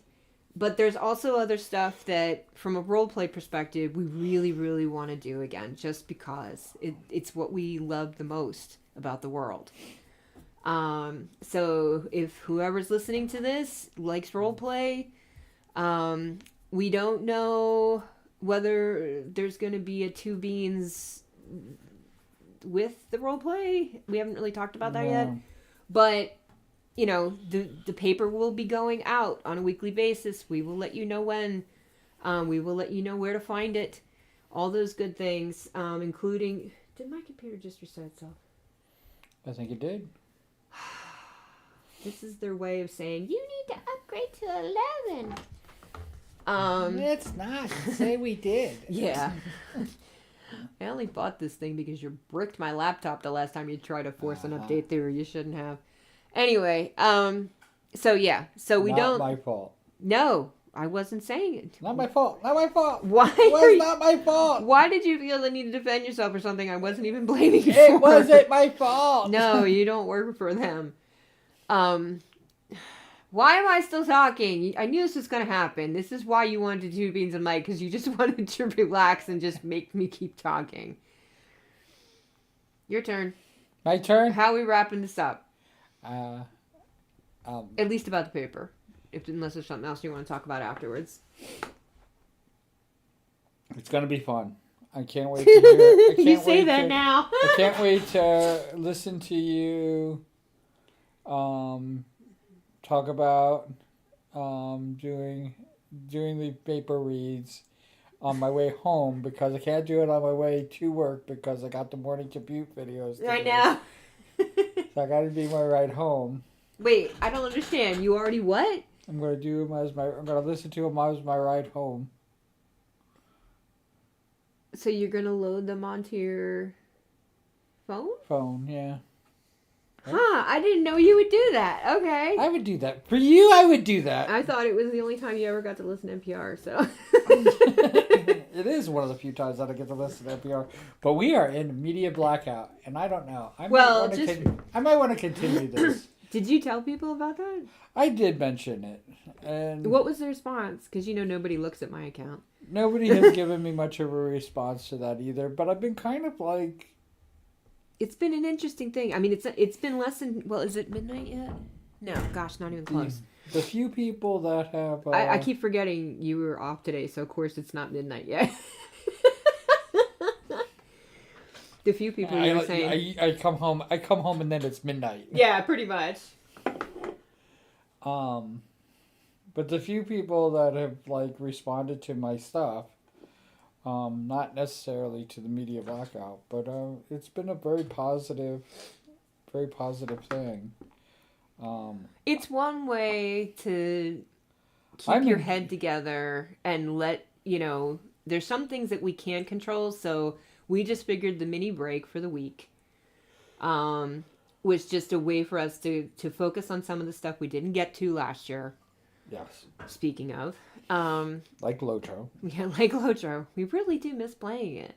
But there's also other stuff that, from a roleplay perspective, we really, really want to do again, just because it's what we love the most about the world. So if whoever's listening to this likes roleplay, we don't know whether there's going to be a Two Beans with the roleplay. We haven't really talked about that yet. But, you know, the paper will be going out on a weekly basis. We will let you know when. We will let you know where to find it. All those good things, including... Did my computer just reset itself? I think it did. This is their way of saying, you need to upgrade to 11. It's not. Say we did. Yeah. I only bought this thing because you bricked my laptop the last time you tried to force an update through. You shouldn't have. Anyway, so yeah. So we don't... Not my fault. No, I wasn't saying it. Not my fault. Not my fault. Why It was not my fault. Why did you feel the need to defend yourself for something I wasn't even blaming you for? It wasn't my fault. No, you don't work for them. Why am I still talking? I knew this was going to happen. This is why you wanted Two Beans and Mike, because you just wanted to relax and just make me keep talking. Your turn. My turn? How are we wrapping this up? At least about the paper. Unless there's something else you want to talk about afterwards. It's going to be fun. I can't wait to hear You say that now. I can't wait to listen to you talk about doing the paper reads on my way home, because I can't do it on my way to work because I got the morning commute videos to I do. know. So I got to be my ride home. Wait, I don't understand. You already what? I'm going to do them I'm going to listen to them as my ride home. So you're going to load them onto your phone? Phone, yeah. Huh, I didn't know you would do that. Okay. I would do that. For you, I would do that. I thought it was the only time you ever got to listen to NPR, so. It is one of the few times that I get to listen to NPR. But we are in media blackout, and I don't know. I might want to continue this. Did you tell people about that? I did mention it. And what was the response? Because, nobody looks at my account. Nobody has given me much of a response to that either, but I've been kind of like... It's been an interesting thing. I mean, it's been less than... Well, is it midnight yet? No, gosh, not even close. The few people that have... I keep forgetting you were off today, so of course it's not midnight yet. The few people you were saying... I come home and then it's midnight. Yeah, pretty much. But the few people that have responded to my stuff, not necessarily to the media blackout, but it's been a very positive thing. It's one way to keep your head together and let, there's some things that we can't control, so we just figured the mini break for the week was just a way for us to focus on some of the stuff we didn't get to last year. Yes. Speaking of. Like Lotro. Yeah, like Lotro. We really do miss playing it.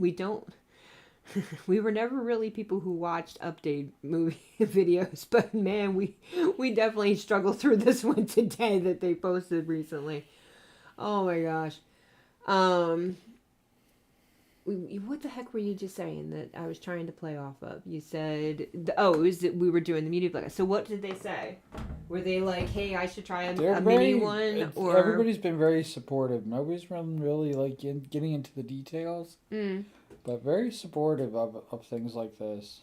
We don't... We were never really people who watched update movie videos, but man, we definitely struggled through this one today that they posted recently. Oh my gosh. what the heck were you just saying that I was trying to play off of? You said, it was that we were doing the media blog. So what did they say? Were they like, hey, I should try a mini one? Or everybody's been very supportive. Nobody's been really like getting into the details, but very supportive of things like this.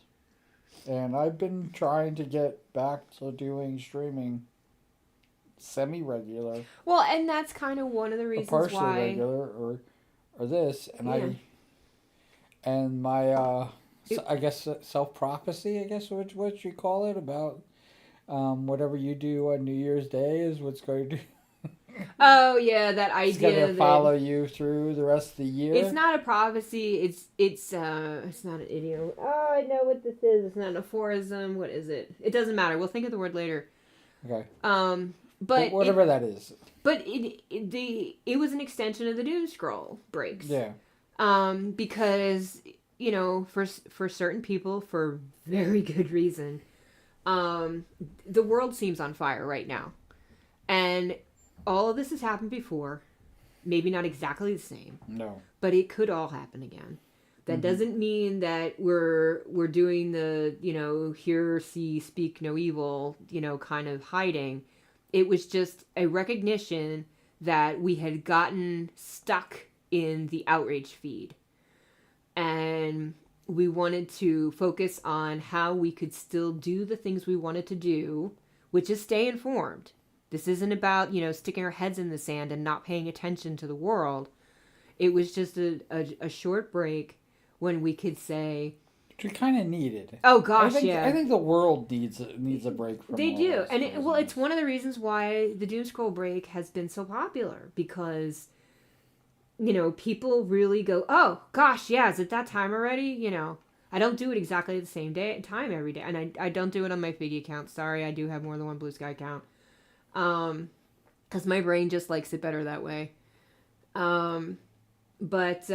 And I've been trying to get back to doing streaming semi-regular. Well, and that's kind of one of the reasons partially why regular or this, and and my I guess self-prophecy, I guess what you call it, about whatever you do on New Year's Day is what's going to oh yeah, that idea it's going to follow you through the rest of the year. It's not a prophecy. It's not an idiom. Oh, I know what this is. It's not an aphorism. What is it? It doesn't matter. We'll think of the word later. Okay. But whatever that is. But it was an extension of the doom scroll breaks. Yeah. Because for certain people, for very good reason, the world seems on fire right now, and all of this has happened before. Maybe not exactly the same. No. But it could all happen again. That doesn't mean that we're doing the, hear, see, speak no evil, kind of hiding. It was just a recognition that we had gotten stuck in the outrage feed. And we wanted to focus on how we could still do the things we wanted to do, which is stay informed. This isn't about, sticking our heads in the sand and not paying attention to the world. It was just a short break when we could say... Which we kind of needed. Oh, gosh, I think the world needs a break from They all do. this. And it's one of the reasons why the Doom Scroll break has been so popular. Because, people really go, oh, gosh, yeah, is it that time already? I don't do it exactly the same time every day. And I don't do it on my Figgy account. Sorry, I do have more than one Blue Sky account. Because my brain just likes it better that way. But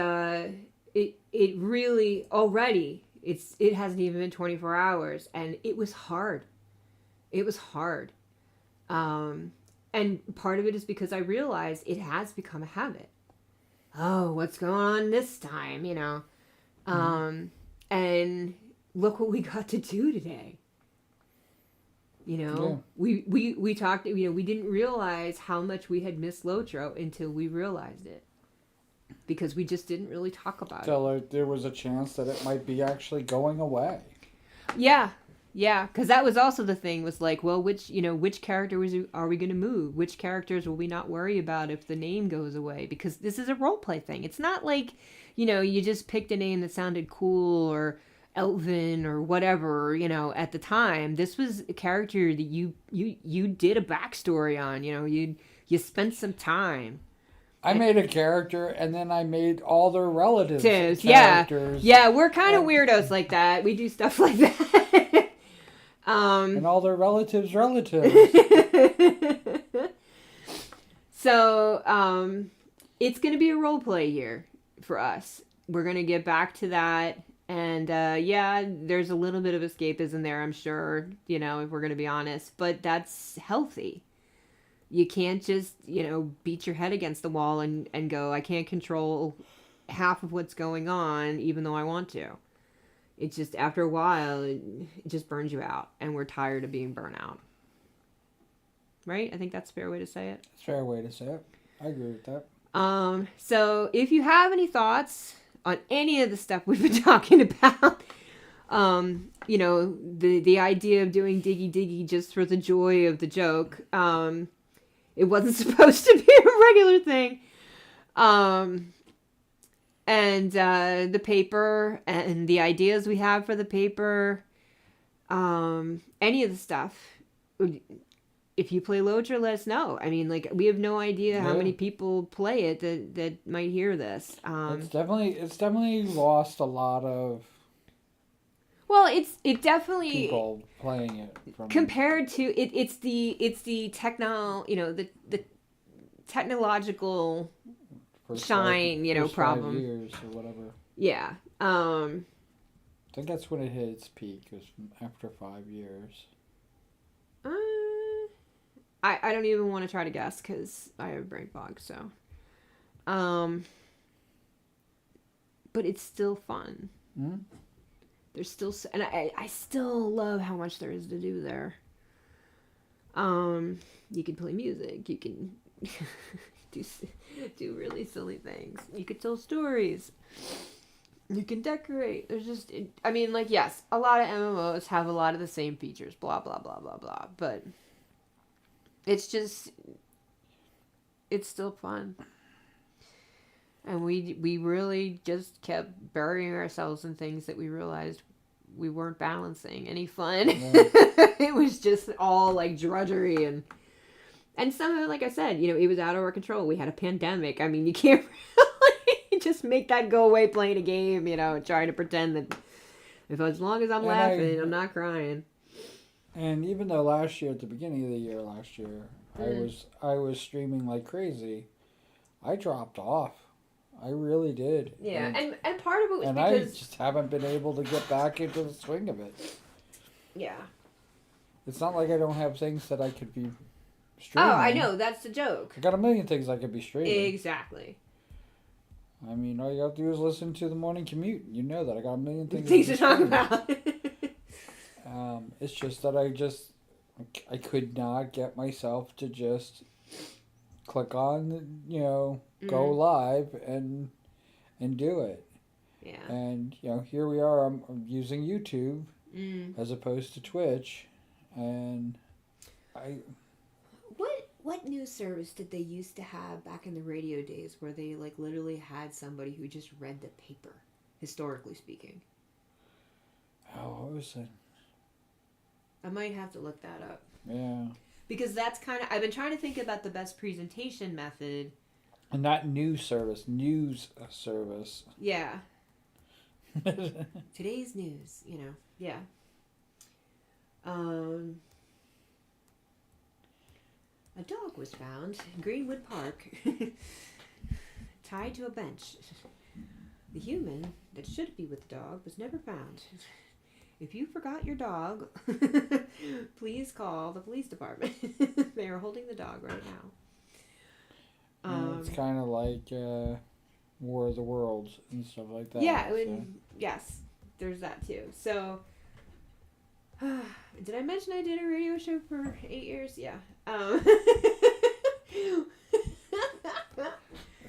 it really already it hasn't even been 24 hours, and it was hard. It was hard. And part of it is because I realized it has become a habit. Oh, what's going on this time? And look what we got to do today. Yeah. We talked, we didn't realize how much we had missed Lotro until we realized it. Because we just didn't really talk about it. So there was a chance that it might be actually going away. Yeah. Yeah, because that was also the thing, was like, well, which character are we going to move? Which characters will we not worry about if the name goes away? Because this is a roleplay thing. It's not like, you just picked a name that sounded cool or Elvin or whatever, at the time. This was a character that you did a backstory on, you spent some time. I made a character, and then I made all their relatives characters. Yeah, we're kind of weirdos like that. We do stuff like that. And all their relatives. So, it's going to be a role play year for us. We're going to get back to that. And, there's a little bit of escapism there, I'm sure, if we're going to be honest. But that's healthy. You can't just, beat your head against the wall and go, I can't control half of what's going on, even though I want to. It's just, after a while, it just burns you out. And we're tired of being burnt out. Right? I think that's a fair way to say it. It's a fair way to say it. I agree with that. So if you have any thoughts on any of the stuff we've been talking about, the idea of doing Diggy Diggy just for the joy of the joke, it wasn't supposed to be a regular thing. And the paper and the ideas we have for the paper, any of the stuff, if you play Lotro, let us know. I mean, we have no idea how many people play it that might hear this. It's definitely lost a lot of. Well, it definitely people playing it compared to it. It's the the technological shine, problem. 5 years or whatever. Yeah. I think that's when it hit its peak. It was after 5 years. I don't even want to try to guess because I have a brain fog. So, but it's still fun. Hmm? There's still, and I still love how much there is to do there. You can play music. You can do really silly things. You could tell stories. You can decorate. There's just, I mean, like, yes, a lot of MMOs have a lot of the same features, blah, blah, blah, blah, blah. But it's just, it's still fun. And we really just kept burying ourselves in things that we realized we weren't balancing any fun. Yeah. It was just all like drudgery and some of it, like I said, you know, it was out of our control. We had a pandemic. I mean, you can't really just make that go away playing a game, you know, trying to pretend that as long as I'm And laughing, I'm not crying. And even though last year, at the beginning of the year last year, I was streaming like crazy, I dropped off. I really did. Yeah, and part of it was and because... I just haven't been able to get back into the swing of it. Yeah. It's not like I don't have things that I could be Oh, streaming. I know. That's the joke. I got a million things I could be streaming. Exactly. I mean, all you have to do is listen to the morning commute. You know that I got a million things Things to to talk stream. about. It's just that I could not get myself to just click on, you know, go live and do it. Yeah. And, you know, here we are. I'm using YouTube as opposed to Twitch. And What news service did they used to have back in the radio days where they like literally had somebody who just read the paper, historically speaking? what was it? I might have to look that up. Yeah. Because that's kind of, I've been trying to think about the best presentation method. And not news service. Yeah. Today's news, you know. Yeah. A dog was found in Greenwood Park, tied to a bench. The human that should be with the dog was never found. If you forgot your dog, please call the police department. They are holding the dog right now. It's kind of like War of the Worlds and stuff like that. Yeah, so. yes, there's that too. So, did I mention I did a radio show for 8 years? Yeah.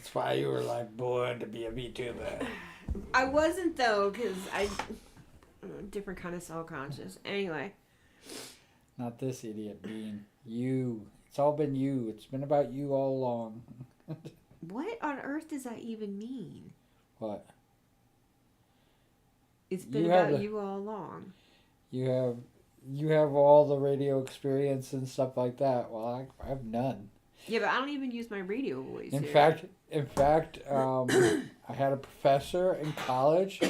That's why you were like born to be a VTuber. I wasn't though, because different kind of self-conscious. Anyway. Not this idiot being you. It's all been you. It's been about you all along. What on earth does that even mean? What? It's been You about have you all along. You have all the radio experience and stuff like that. Well, I have none. Yeah, but I don't even use my radio voice. In here. fact, I had a professor in college.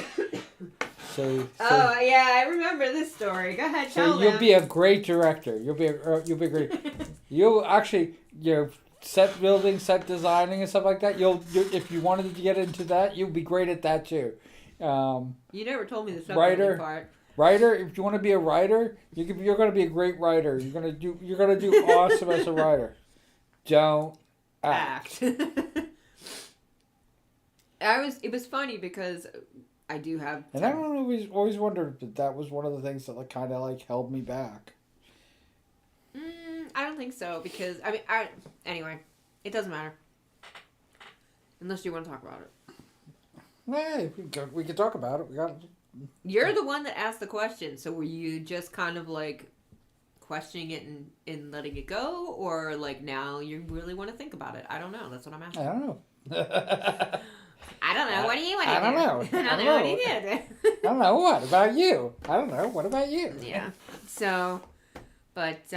Say, Oh yeah, I remember this story. Go ahead, tell you'll them. be a great director. You'll be great. You'll actually, set building, set designing, and stuff like that. If you wanted to get into that, you'll be great at that too. You never told me the writer. submarine part. Writer, if you want to be a writer, you're going to be a great writer. You're going to do awesome as a writer. Don't act. It was funny because I do have. And I don't know, always wondered if that was one of the things that kind of held me back. I don't think so because anyway, it doesn't matter unless you want to talk about it. Hey, we can talk about it. You're the one that asked the question, so were you just kind of like questioning it and letting it go, or like now you really want to think about it? I don't know. That's what I'm asking. I don't know. I don't know. What do you want to do? I don't know. I don't know. What do you do? I don't know. What about you? I don't know. What about you? Yeah. So, but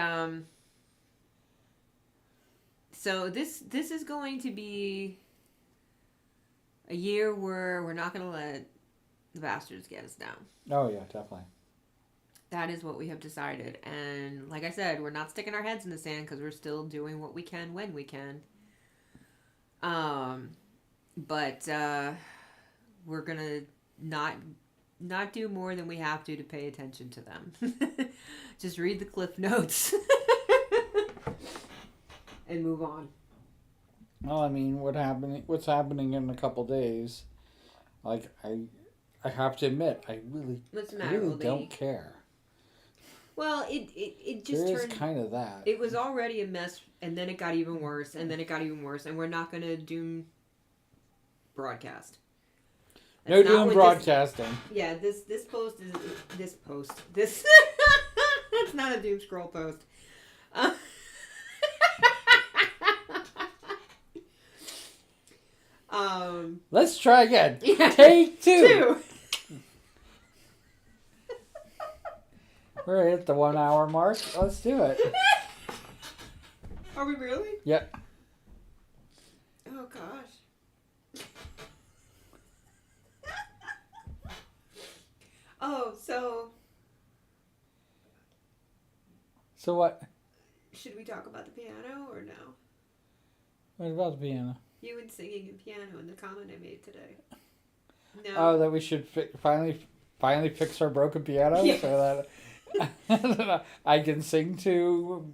so this is going to be a year where we're not going to let the bastards get us down. Oh yeah, definitely. That is what we have decided. And like I said, we're not sticking our heads in the sand because we're still doing what we can when we can. But we're going to not do more than we have to pay attention to them. Just read the cliff notes and move on. Well, I mean, what's happening in a couple days? Like I have to admit, I What's the I matter, really old don't lady? care. Well, it just There is turned. kind of that. It was already a mess, and then it got even worse, and then it got even worse, and we're not going to doom broadcast. No That's not doing what broadcasting. this post is this post this. It's not a doom scroll post. Uh, Let's try again. yeah. Take two. Two. We're at the 1 hour mark. Let's do it. Are we really? Yep. Oh gosh. Oh, so So what? should we talk about the piano or no? What about the piano? You and singing and piano and the comment I made today. No. Oh, that we should finally fix our broken piano Yeah. so that I can sing to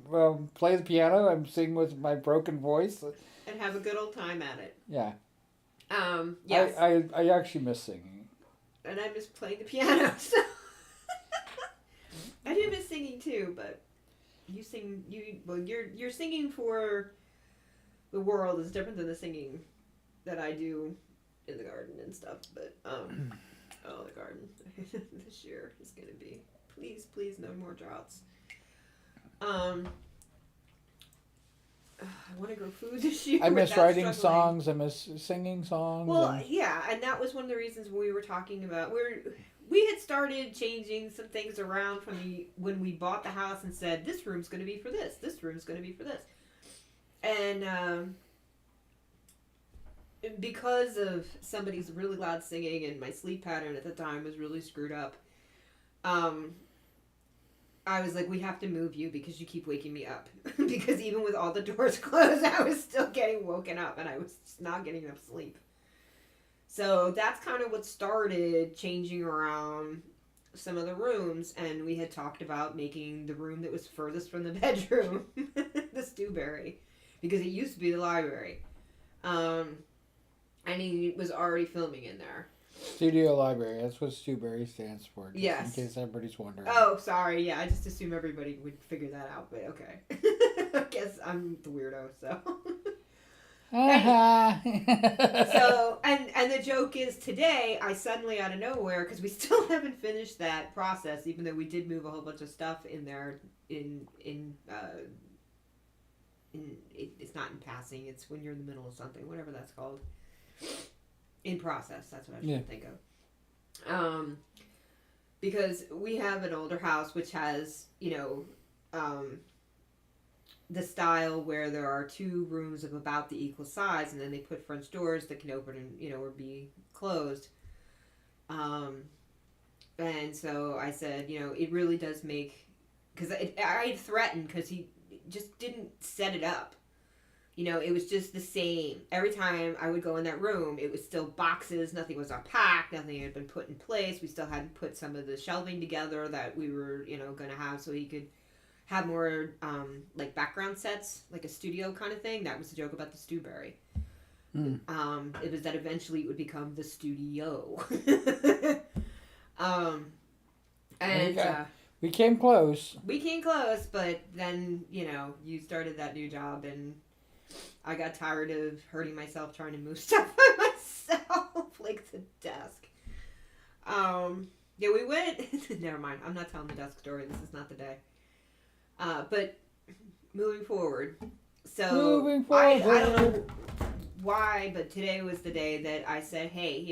play the piano and sing with my broken voice. And have a good old time at it. Yeah. Yes. I actually miss singing. And I miss playing the piano. So I do miss singing too, but you're singing for the world is different than the singing that I do in the garden and stuff. But the garden this year is gonna be please no more droughts. I want to grow food this year. I miss without writing struggling. songs. I miss singing songs. Well, and- yeah, and that was one of the reasons we were talking about. We had started changing some things around from when we bought the house and said this room's going to be for this room's going to be for this, and because of somebody's really loud singing and my sleep pattern at the time was really screwed up. I was like, we have to move you because you keep waking me up. Because even with all the doors closed, I was still getting woken up and I was just not getting enough sleep. So that's kind of what started changing around some of the rooms. And we had talked about making the room that was furthest from the bedroom the Stewberry. Because it used to be the library. And he was already filming in there. Studio library. That's what Stewberry stands for. Just Yes. In case everybody's wondering. Oh, sorry. Yeah, I just assume everybody would figure that out, but okay. I guess I'm the weirdo, so. So, and the joke is today, I suddenly out of nowhere, because we still haven't finished that process, even though we did move a whole bunch of stuff in there it's not in passing, it's when you're in the middle of something, whatever that's called. In process, that's what I should think of. Because we have an older house which has, the style where there are two rooms of about the equal size, and then they put French doors that can open and, or be closed. And so I said, it really does make, because I had threatened because he just didn't set it up. It was just the same. Every time I would go in that room, it was still boxes. Nothing was unpacked. Nothing had been put in place. We still hadn't put some of the shelving together that we were, going to have so he could have more, like background sets, like a studio kind of thing. That was the joke about the Stewberry. It was that eventually it would become the studio. And we came close. we came close, but then, you started that new job and I got tired of hurting myself trying to move stuff by myself, like the desk. We went. Never mind. I'm not telling the desk story. This is not the day. But moving forward. So Moving forward. I don't know why, but today was the day that I said, hey,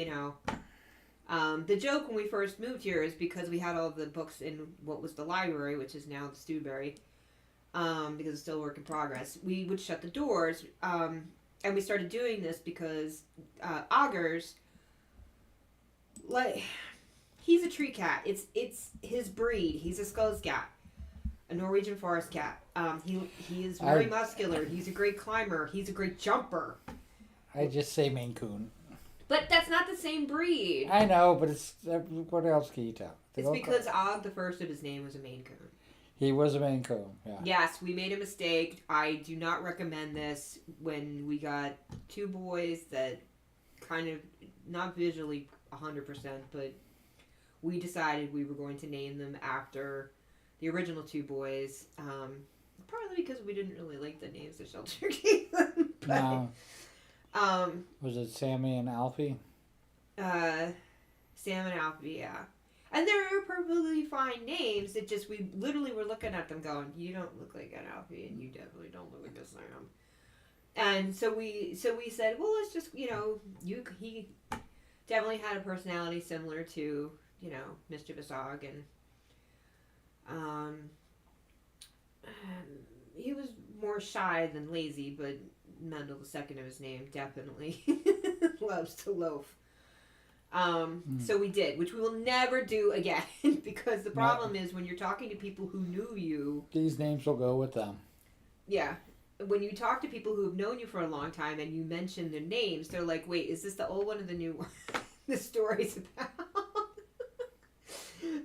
the joke when we first moved here is because we had all the books in what was the library, which is now the Stewberry. Because it's still a work in progress, we would shut the doors, and we started doing this because Augers, like, he's a tree cat. It's his breed. He's a Scotscat, a Norwegian forest cat. He is very muscular. He's a great climber. He's a great jumper. I just say Maine Coon. But that's not the same breed. I know, but it's what else can you tell? It's because Og, the first of his name, was a Maine Coon. He was a Maine Coon, yeah. Yes, we made a mistake. I do not recommend this when we got two boys that kind of not visually 100%, but we decided we were going to name them after the original two boys. Partly because we didn't really like the names the shelter gave them. But, No. Um, Was it Sammy and Alfie? Sam and Alfie, yeah. And they're perfectly fine names. It just, we literally were looking at them going, you don't look like an Alfie, and you definitely don't look like a Sam. And so we said, well, let's just, he definitely had a personality similar to, Mischievous Dog, and he was more shy than lazy, but Mendel, the second of his name, definitely loves to loaf. So we did, which we will never do again, because the problem is when you're talking to people who knew you. These names will go with them. Yeah. When you talk to people who have known you for a long time and you mention their names, they're like, wait, is this the old one or the new one the story's about?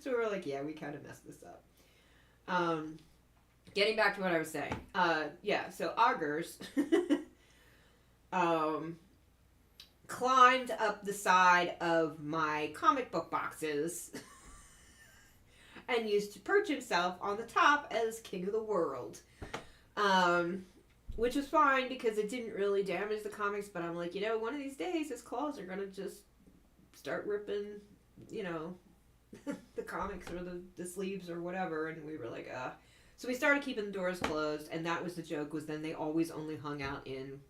So we were like, yeah, we kind of messed this up. Getting back to what I was saying. So Augers climbed up the side of my comic book boxes and used to perch himself on the top as king of the world. Which was fine because it didn't really damage the comics, but I'm like, one of these days his claws are going to just start ripping, the comics or the sleeves or whatever, and we were like, So we started keeping the doors closed, and that was the joke, was then they always only hung out in,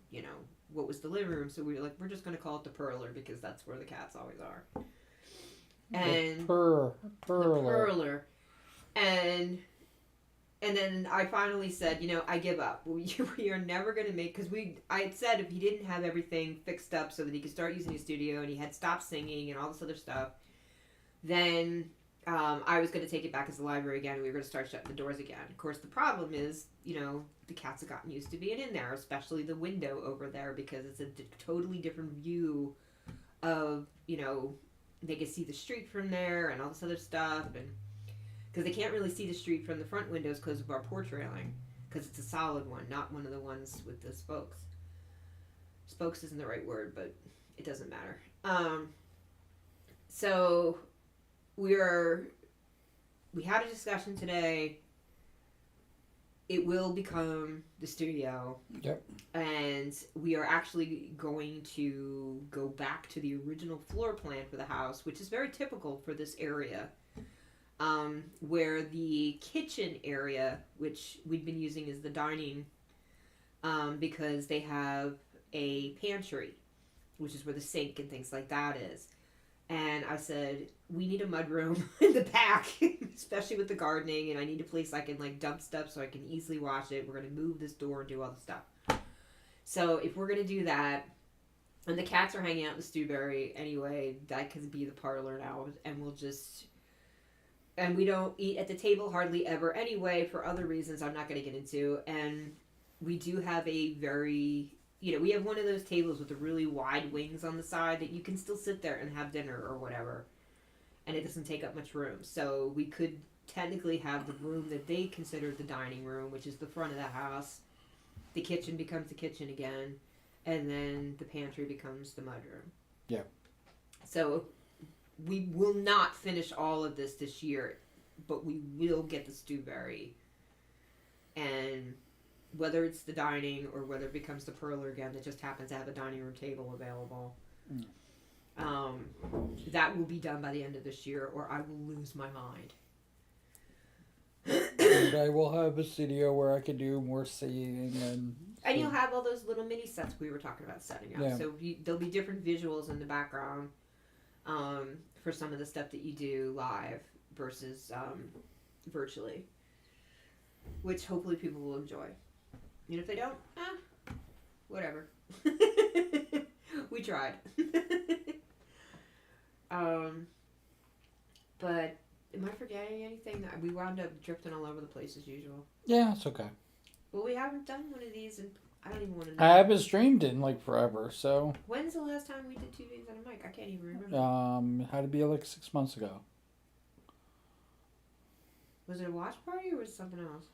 what was the living room, so we were like, we're just going to call it the Perler, because that's where the cats always are. And Perler. the Perler. And then I finally said, I give up. We are never going to make, because I had said if he didn't have everything fixed up so that he could start using his studio and he had stopped singing and all this other stuff, then I was going to take it back as the library again and we were going to start shutting the doors again. Of course, the problem is, the cats have gotten used to being in there, especially the window over there, because it's a totally different view of, they can see the street from there and all this other stuff, and because they can't really see the street from the front windows because of our porch railing, because it's a solid one, not one of the ones with the spokes. Spokes isn't the right word, but it doesn't matter. So we had a discussion today. It will become the studio. Yep. And we are actually going to go back to the original floor plan for the house, which is very typical for this area. Where the kitchen area, which we've been using as the dining, because they have a pantry, which is where the sink and things like that is. And I said, we need a mudroom in the back, especially with the gardening, and I need a place I can dump stuff so I can easily wash it. We're going to move this door and do all the stuff. So if we're going to do that, and the cats are hanging out in the Stewberry anyway, that could be the parlor now, and we'll just... And we don't eat at the table hardly ever anyway, for other reasons I'm not going to get into. And we do have a very, we have one of those tables with the really wide wings on the side that you can still sit there and have dinner or whatever. And it doesn't take up much room. So we could technically have the room that they consider the dining room, which is the front of the house. The kitchen becomes the kitchen again. And then the pantry becomes the mudroom. Yeah. So... we will not finish all of this year, but we will get the Stewberry. And whether it's the dining or whether it becomes the Perler again that just happens to have a dining room table available, that will be done by the end of this year, or I will lose my mind. And I will have a studio where I can do more seeing and you'll have all those little mini sets we were talking about setting up. Yeah. So there'll be different visuals in the background. For some of the stuff that you do live versus virtually, which hopefully people will enjoy. And if they don't, whatever. We tried. But am I forgetting anything? That we wound up drifting all over the place as usual. yeah, it's okay. Well, we haven't done one of these, and I don't even want to know. I haven't streamed in forever, so When's the last time we did 2 days on a mic? I can't even remember. had to be 6 months ago. Was it a watch party or was it something else?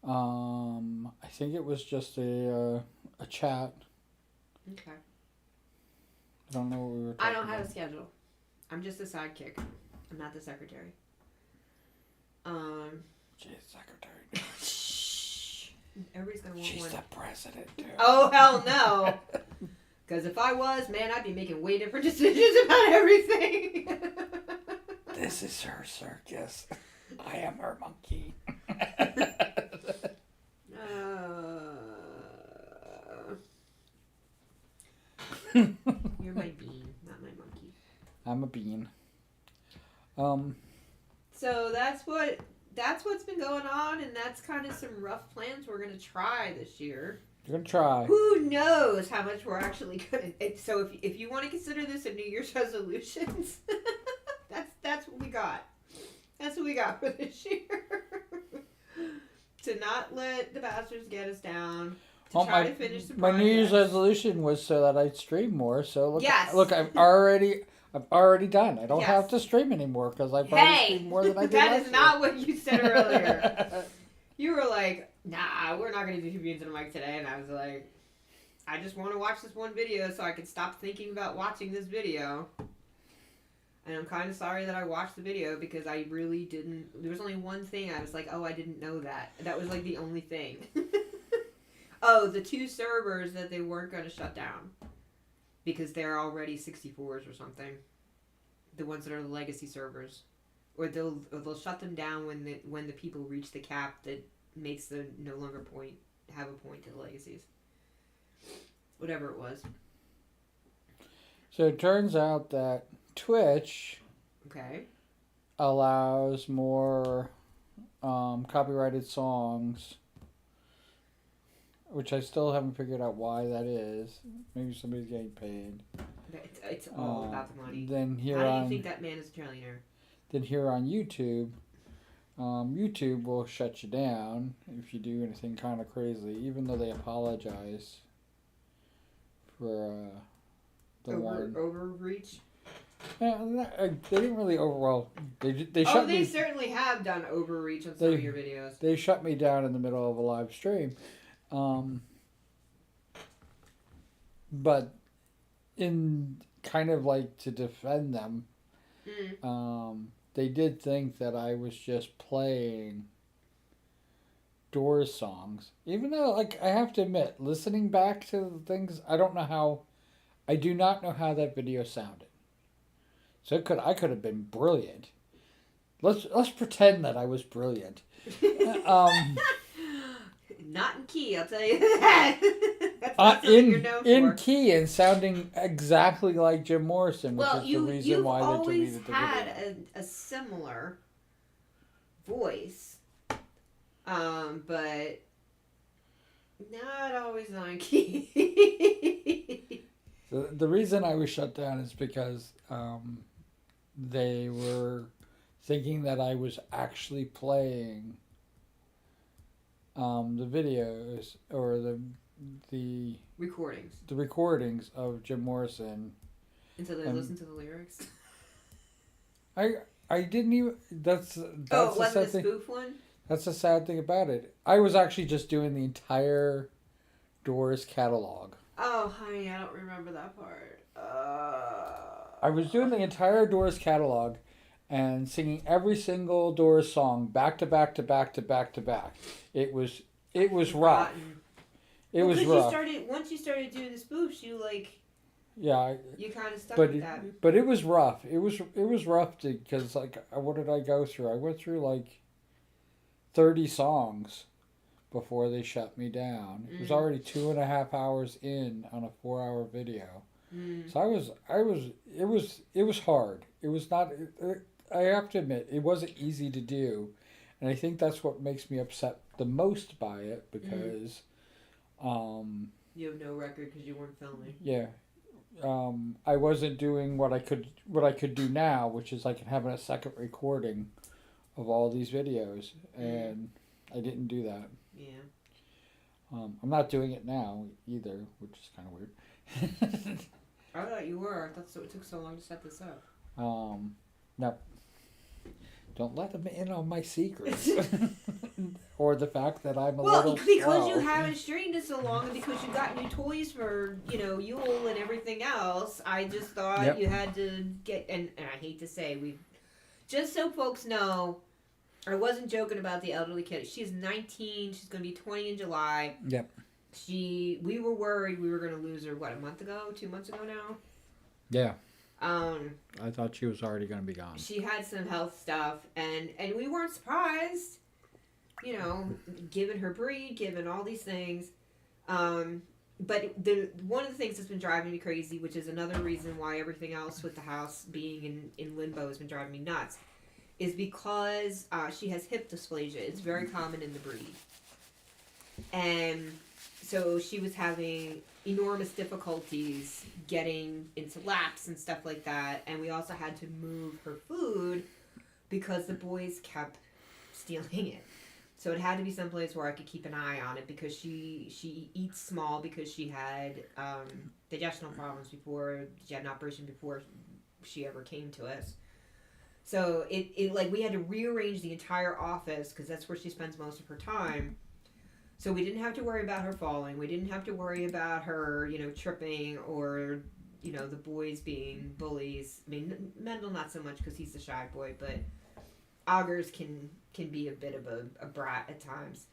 I think it was just a chat. Okay. I don't know what we were I talking don't have a about. schedule. I'm just a sidekick. I'm not the secretary. She's secretary. Shh. Everybody's gonna want She's one. the president, too. Oh hell no! Because if I was, man, I'd be making way different decisions about everything. This is her circus. I am her monkey. You're my bean, not my monkey. I'm a bean. So that's what's been going on, and that's kind of some rough plans we're gonna try this year. You're gonna try. Who knows how much we're actually gonna? So if you want to consider this a New Year's resolutions, that's what we got. That's what we got for this year. To not let the bastards get us down. To try to finish the my New Year's projects. resolution was so that I'd stream more. So look, Yes. look, I've already done. I don't Yes. have to stream anymore because I've already streamed more than I did that last is year. not what you said earlier. You were like, nah, we're not going to do 2 beans and a mic today. And I was like, I just want to watch this one video so I can stop thinking about watching this video. And I'm kind of sorry that I watched the video because I really didn't. There was only one thing I was like, oh, I didn't know that. That was like the only thing. Oh, the 2 servers that they weren't going to shut down because they're already 64s or something. The ones that are the legacy servers. Or they'll shut them down when the people reach the cap that makes the no longer have a point to the legacies. Whatever it was. So it turns out that Twitch Okay. allows more copyrighted songs, which I still haven't figured out why that is. Maybe somebody's getting paid. It's all about the money. Then here How do you on think that man is a trillionaire? then here on YouTube, YouTube will shut you down if you do anything kind of crazy, even though they apologize for the one. Overreach? Yeah, they didn't really overall. They shut Oh, they me. certainly have done overreach on some of your videos. They shut me down in the middle of a live stream, but in kind of like to defend them, they did think that I was just playing Doors songs, even though, like, I have to admit, listening back to the things, I do not know how that video sounded. So I could have been brilliant. Let's pretend that I was brilliant. Not in key, I'll tell you that. That's not something you're known in for. key and sounding exactly like Jim Morrison, which Well, is the reason you've why they always deleted the had video. a similar voice, but not always on key. The reason I was shut down is because they were thinking that I was actually playing the videos or the Recordings. of Jim Morrison. Until they listen to the lyrics. I didn't even. That's Oh, it the wasn't sad a thing. spoof one? That's the sad thing about it. I was actually just doing the entire Doors catalog. Oh, honey, I don't remember that part. I was doing the entire Doors catalog and singing every single Doors song back to back to back to back to back. It was rough. Rotten. It was Because rough. once you started doing the spoofs, you Yeah, you kind of stuck but with that. but it was rough. It was rough because, like, what did I go through? I went through like 30 songs before they shut me down. It was already 2.5 hours in on a 4-hour video. So it was hard. It was not. I have to admit, it wasn't easy to do, and I think that's what makes me upset the most by it because, You have no record because you weren't filming. yeah, I wasn't doing what I could do now, which is like having a second recording of all these videos, and I didn't do that. Yeah. I'm not doing it now either, which is kind of weird. I thought you were. I thought so. It took so long to set this up. No. Don't let them in on my secrets. or the fact that I'm a Well, little because slow. you haven't streamed it so long, and because you got new toys for Yule and everything else, I just thought Yep. you had to get. And I hate to say, we just so folks know, I wasn't joking about the elderly kid. She's 19. She's gonna be 20 in July. Yep. We were worried we were gonna lose her. What, a month ago? 2 months ago now. Yeah. Um, I thought she was already going to be gone. she had some health stuff, and we weren't surprised. Given her breed, given all these things. But one of the things that's been driving me crazy, which is another reason why everything else with the house being in limbo has been driving me nuts, is because she has hip dysplasia. It's very common in the breed. And so she was having enormous difficulties getting into laps and stuff like that. And we also had to move her food because the boys kept stealing it. So it had to be someplace where I could keep an eye on it, because she eats small because she had digestional problems before. She had an operation before she ever came to us. So it like we had to rearrange the entire office because that's where she spends most of her time. So we didn't have to worry about her falling. We didn't have to worry about her, tripping, or the boys being bullies. I mean, Mendel not so much because he's a shy boy, but Augers can be a bit of a brat at times,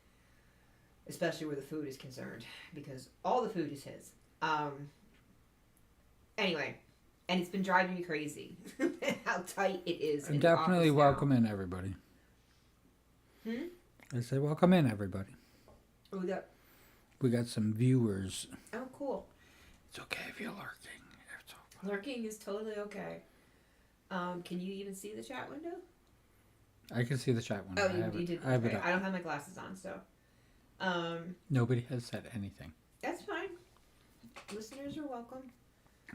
especially where the food is concerned, because all the food is his. Anyway, and it's been driving me crazy how tight it is. And in the definitely office welcome now. in everybody. Hmm? I said welcome in everybody. Oh, We got some viewers. oh, cool. It's okay if you're lurking. It's okay. Lurking is totally okay. Can you even see the chat window? I can see the chat window. Oh, you did. I have it Okay. up. I don't have my glasses on, so. Nobody has said anything, That's fine. Listeners are welcome.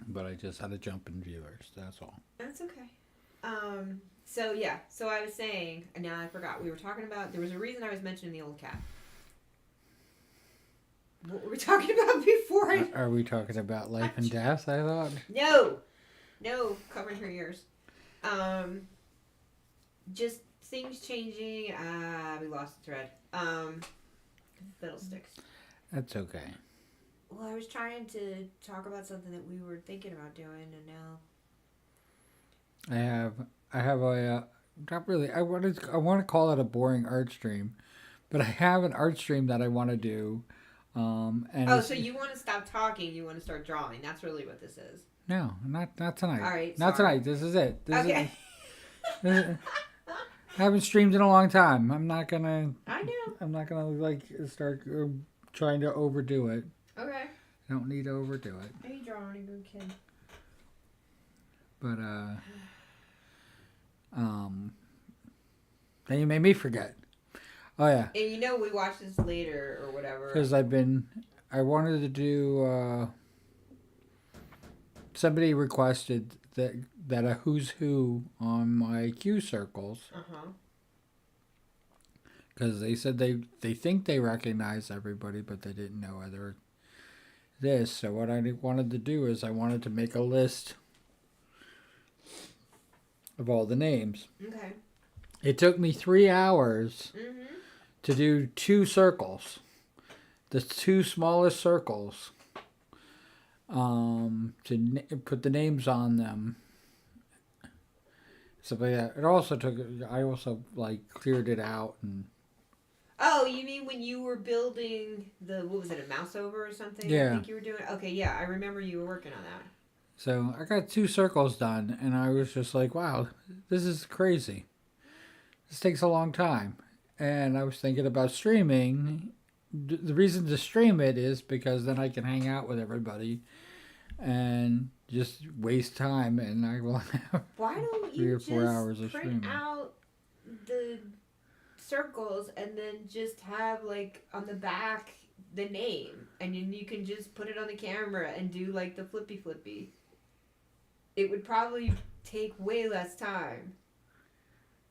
but I just had to jump in viewers. That's all. That's okay. So yeah. So I was saying, and now I forgot. We were talking about. There was a reason I was mentioning the old cat. What were we talking about before? Are we talking about life and death? I thought. No, covering her ears. Just things changing. We lost the thread. Fiddlesticks. That's okay. Well, I was trying to talk about something that we were thinking about doing, and now. I have a not really. I want to call it a boring art stream, but I have an art stream that I want to do. And So you want to stop talking? You want to start drawing? That's really what this is. No, not tonight. All right. Not sorry. tonight. This is it. Okay. I haven't streamed in a long time. I'm not gonna I know. like start trying to overdo it. Okay. I don't need to overdo it. Are you drawing a good kid? But then you made me forget. Oh yeah, And we watched this later or whatever. because I wanted to do. Somebody requested that a who's who on my Q circles. Because they said they think they recognize everybody, but they didn't know whether this. So what I wanted to do is I wanted to make a list of all the names. Okay. It took me 3 hours Mhm. to do 2 circles, the 2 smallest circles, put the names on them. Stuff like that. I also cleared it out and. Oh, you mean when you were building what was it, a mouse over or something? Yeah. I think you were doing. Okay, yeah, I remember you were working on that. So I got 2 circles done, and I was just like, wow, this is crazy. This takes a long time. And I was thinking about streaming. The reason to stream it is because then I can hang out with everybody and just waste time, and I will have Why don't 3 you or 4 hours of print streaming. out the circles and then just have on the back the name, and then you can just put it on the camera and do the flippy. It would probably take way less time.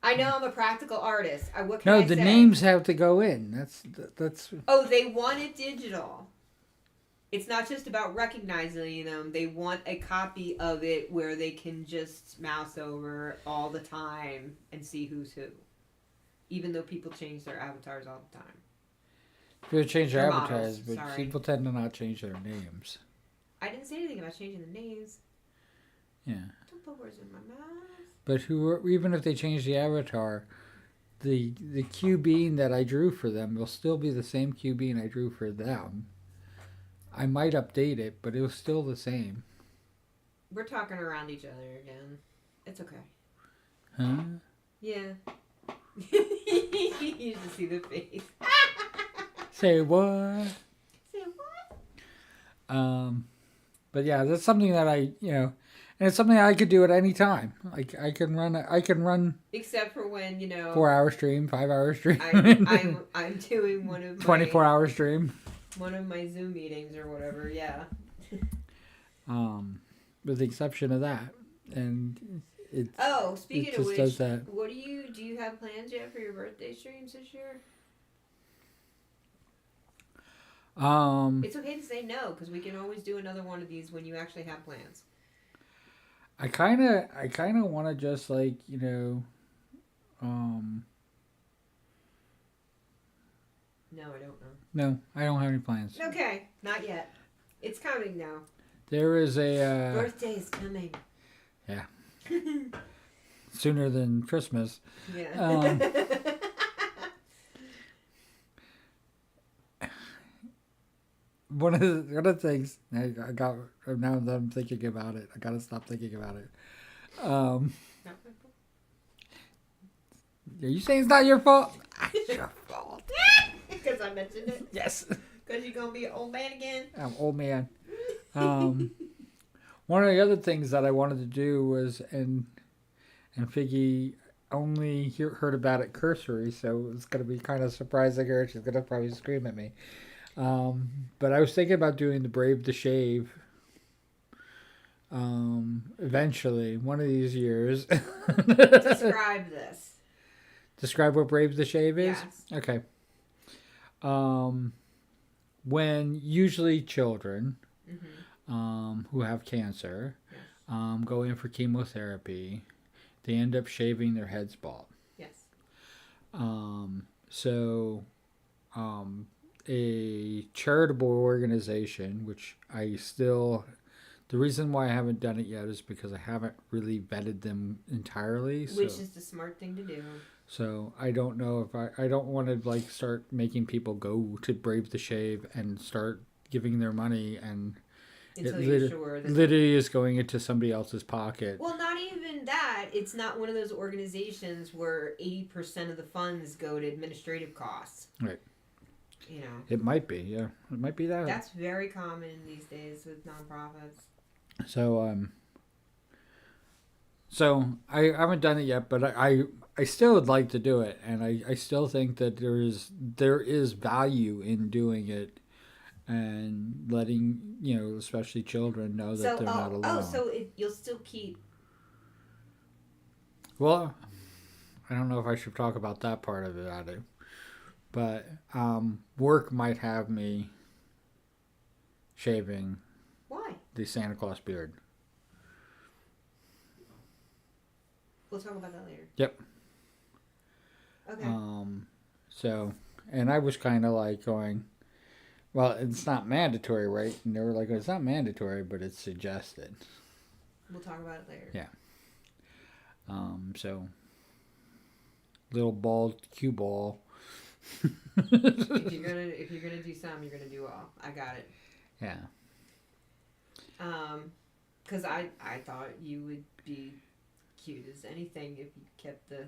I know I'm a practical artist. What can No, I the say? names have to go in. That's Oh, they want it digital. It's not just about recognizing them. They want a copy of it where they can just mouse over all the time and see who's who. even though people change their avatars all the time. People change their Or models, avatars, but sorry. people tend to not change their names. I didn't say anything about changing the names. Yeah. Don't put words in my mouth. But even if they change the avatar, the Q bean that I drew for them will still be the same Q bean I drew for them. I might update it, but it was still the same. We're talking around each other again. It's okay. Huh? Yeah. You should see the face. Say what? Say what? But yeah, that's something that I, and it's something I could do at any time. Like I can run Except for when 4-hour stream, 5-hour stream, I'm doing one of my 24-hour stream. one of my Zoom meetings or whatever. Yeah. With the exception of that, and it Oh, speaking it of just which, does that. what do you have plans yet for your birthday streams this year? It's okay to say no because we can always do another one of these when you actually have plans. I kind of want to just like No, I don't know. no, I don't have any plans. Okay, not yet. It's coming now. There is a Birthday is coming. Yeah. Sooner than Christmas. Yeah. One of the things I got now that I'm thinking about it, I gotta stop thinking about it. Are you saying it's not your fault? It's your fault. Because I mentioned it. Yes. Because you're gonna be an old man again. I'm old man. One of the other things that I wanted to do was, and Figgy only heard about it cursory, so it's going to be kind of surprising her. She's going to probably scream at me. But I was thinking about doing the Brave the Shave eventually, one of these years. Describe this. Describe what Brave the Shave is? Yes. Okay. When usually children who have cancer go in for chemotherapy, they end up shaving their heads bald. Yes. A charitable organization, which the reason why I haven't done it yet is because I haven't really vetted them entirely. Which is the smart thing to do. So I don't know if I don't want to like start making people go to Brave the Shave and start giving their money and Until you're sure that literally is going into somebody else's pocket. Well, not even that. It's not one of those organizations where 80% of the funds go to administrative costs. Right. It might be, yeah. It might be that. That's very common these days with nonprofits. So I haven't done it yet, but I still would like to do it, and I still think that there is value in doing it and letting especially children know that they're not alone. You'll still keep. Well, I don't know if I should talk about that part of it either, but work might have me shaving Why? the Santa Claus beard. We'll talk about that later. Yep. Okay. And I was kind of like going, well, it's not mandatory, right? And they were like, it's not mandatory, but it's suggested. We'll talk about it later. Yeah. Little bald cue ball. if you're gonna do some, you're gonna do all. I got it. Yeah. Because I thought you would be cute as anything if you kept the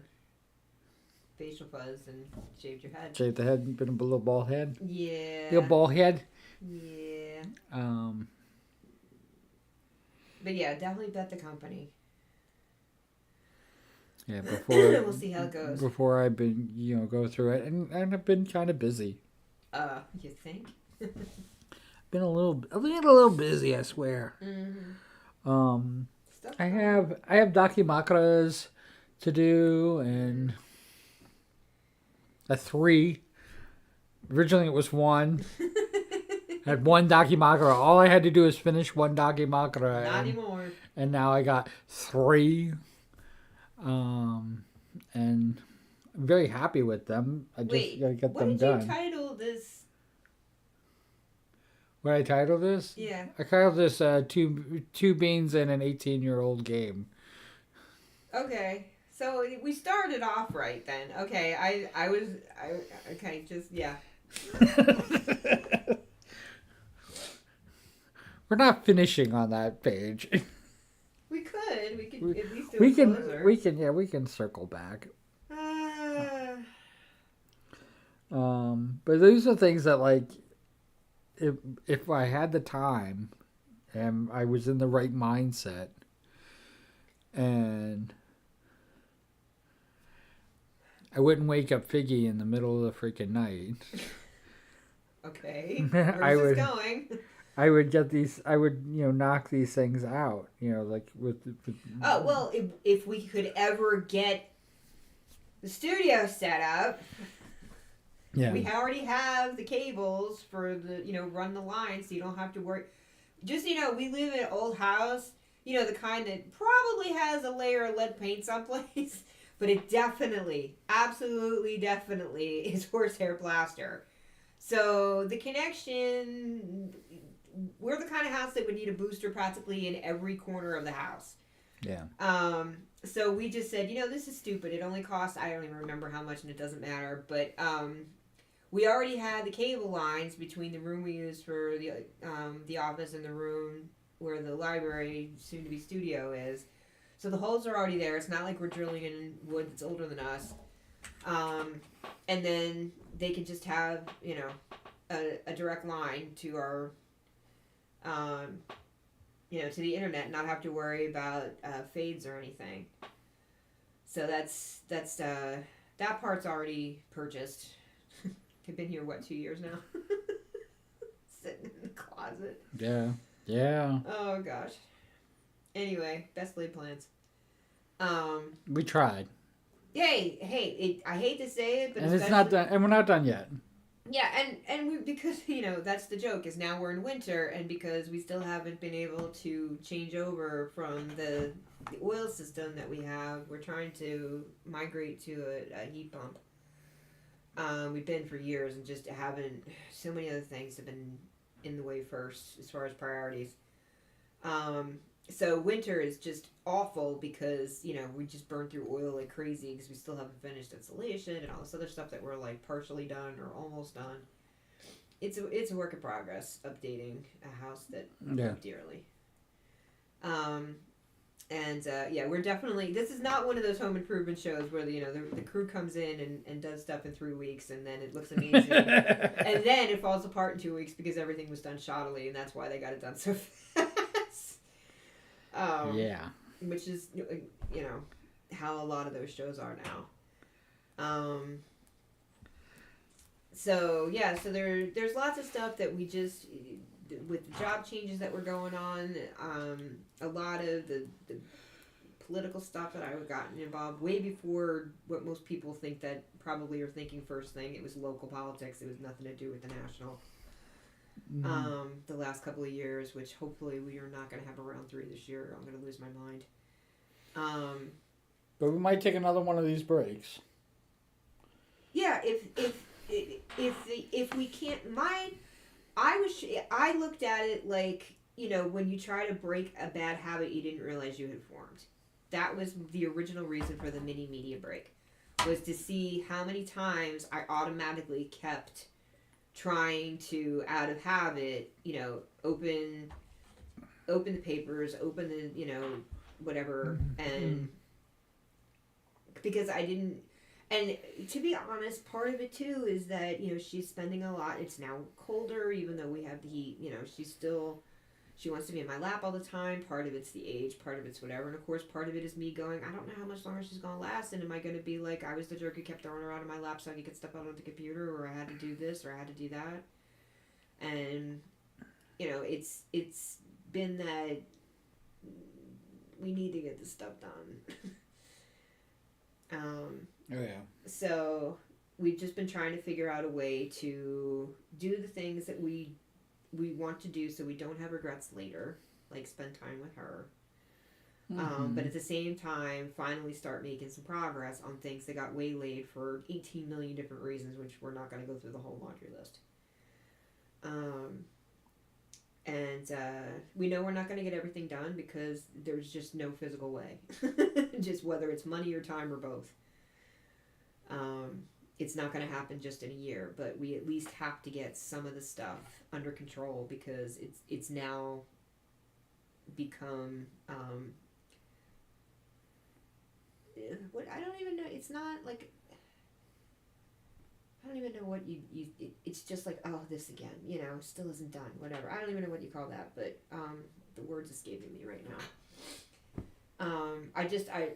facial fuzz and shaved your head. Shaved the head, been a little bald head. Yeah. Little bald head. Yeah. But yeah, definitely vet the company. Yeah, before We'll see how it goes. Before I've been, go through it, and I've been kind of busy. You think? Been a little busy, I swear. Mm-hmm. I have dakimakras to do, and 3. Originally it was 1. I had 1 dakimakura. All I had to do is finish 1 dakimakura. Not anymore. And now I got 3. And very happy with them. I just Wait, gotta get what them did you done. title this? What I titled this? Yeah. I titled this two beans and an 18-year-old game. Okay. So we started off right then. Okay, okay, just yeah. We're not finishing on that page. We could at least do We a can closer. we can circle back. Uh, But these are things that, like, if I had the time and I was in the right mindset and I wouldn't wake up Figgy in the middle of the freaking night. okay. I Where's would- this going? I would get these. I would, knock these things out. Like with Oh well, if we could ever get the studio set up, yeah. we already have the cables for the run the line, so you don't have to worry. Just we live in an old house, the kind that probably has a layer of lead paint someplace, but it definitely, absolutely, definitely is horsehair plaster. So the connection. We're the kind of house that would need a booster practically in every corner of the house. Yeah. So we just said, this is stupid. It only costs, I don't even remember how much, and it doesn't matter. But we already had the cable lines between the room we use for the office and the room where the library, soon to be studio, is. So the holes are already there. It's not like we're drilling in wood that's older than us. And then they can just have, a direct line to our to the internet and not have to worry about fades or anything. So that's that part's already purchased. I've been here 2 years now, sitting in the closet. Yeah. Yeah. Oh gosh. Anyway, best laid plans. We tried, Hey, I hate to say it, but and it's not especially- done, and we're not done yet. Yeah, and we, because that's the joke, is now we're in winter, and because we still haven't been able to change over from the oil system that we have, we're trying to migrate to a heat pump. We've been for years and just haven't. So many other things have been in the way first as far as priorities. So winter is just awful because we just burn through oil like crazy because we still haven't finished insulation and all this other stuff that we're like partially done or almost done. It's a work in progress updating a house that we love dearly. We're definitely, this is not one of those home improvement shows where the crew comes in and does stuff in 3 weeks and then it looks amazing and then it falls apart in 2 weeks because everything was done shoddily and that's why they got it done so fast. Yeah. Which is how a lot of those shows are now. So there's lots of stuff that we just, with the job changes that were going on, a lot of the political stuff that I've gotten involved way before what most people think that probably are thinking first thing. It was local politics. It was nothing to do with the national. The last couple of years, which hopefully we are not going to have a round 3 this year. I'm going to lose my mind. But we might take another one of these breaks. Yeah, if we can't, I looked at it like, when you try to break a bad habit you didn't realize you had formed. That was the original reason for the mini media break, was to see how many times I automatically kept trying to, out of habit, open the papers, open the, whatever, and because I didn't, and to be honest, part of it too is that, she's spending a lot. It's now colder, even though we have the heat, she wants to be in my lap all the time. Part of it's the age, part of it's whatever, and of course part of it is me going, I don't know how much longer she's going to last, and am I going to be like, I was the jerk who kept throwing her out of my lap so I could get stuff out on the computer, or I had to do this, or I had to do that, and, it's been that we need to get this stuff done. Oh yeah. So we've just been trying to figure out a way to do the things that we want to do so we don't have regrets later, like spend time with her. But at the same time, finally start making some progress on things that got waylaid for 18 million different reasons, which we're not going to go through the whole laundry list. And we know we're not going to get everything done because there's just no physical way. Just whether it's money or time or both. It's not going to happen just in a year, but we at least have to get some of the stuff under control because it's now become what I don't even know. It's not like I don't even know what it's just like, oh, this again, still isn't done, whatever. I don't even know what you call that, but the word's escaping me right now.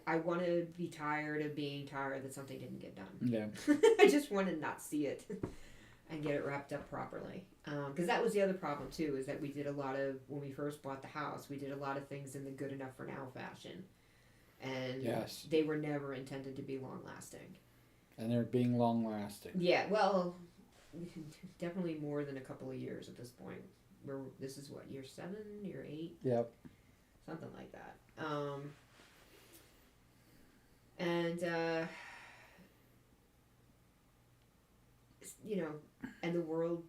I want to be tired of being tired that something didn't get done. Yeah. I just want to not see it and get it wrapped up properly. Because that was the other problem too, is that we did a lot of, when we first bought the house, we did a lot of things in the good enough for now fashion. And Yes. they were never intended to be long lasting. And they're being long lasting. Yeah, well, definitely more than a couple of years at this point. This is what, year 7, year 8? Yep. Something like that. And the world,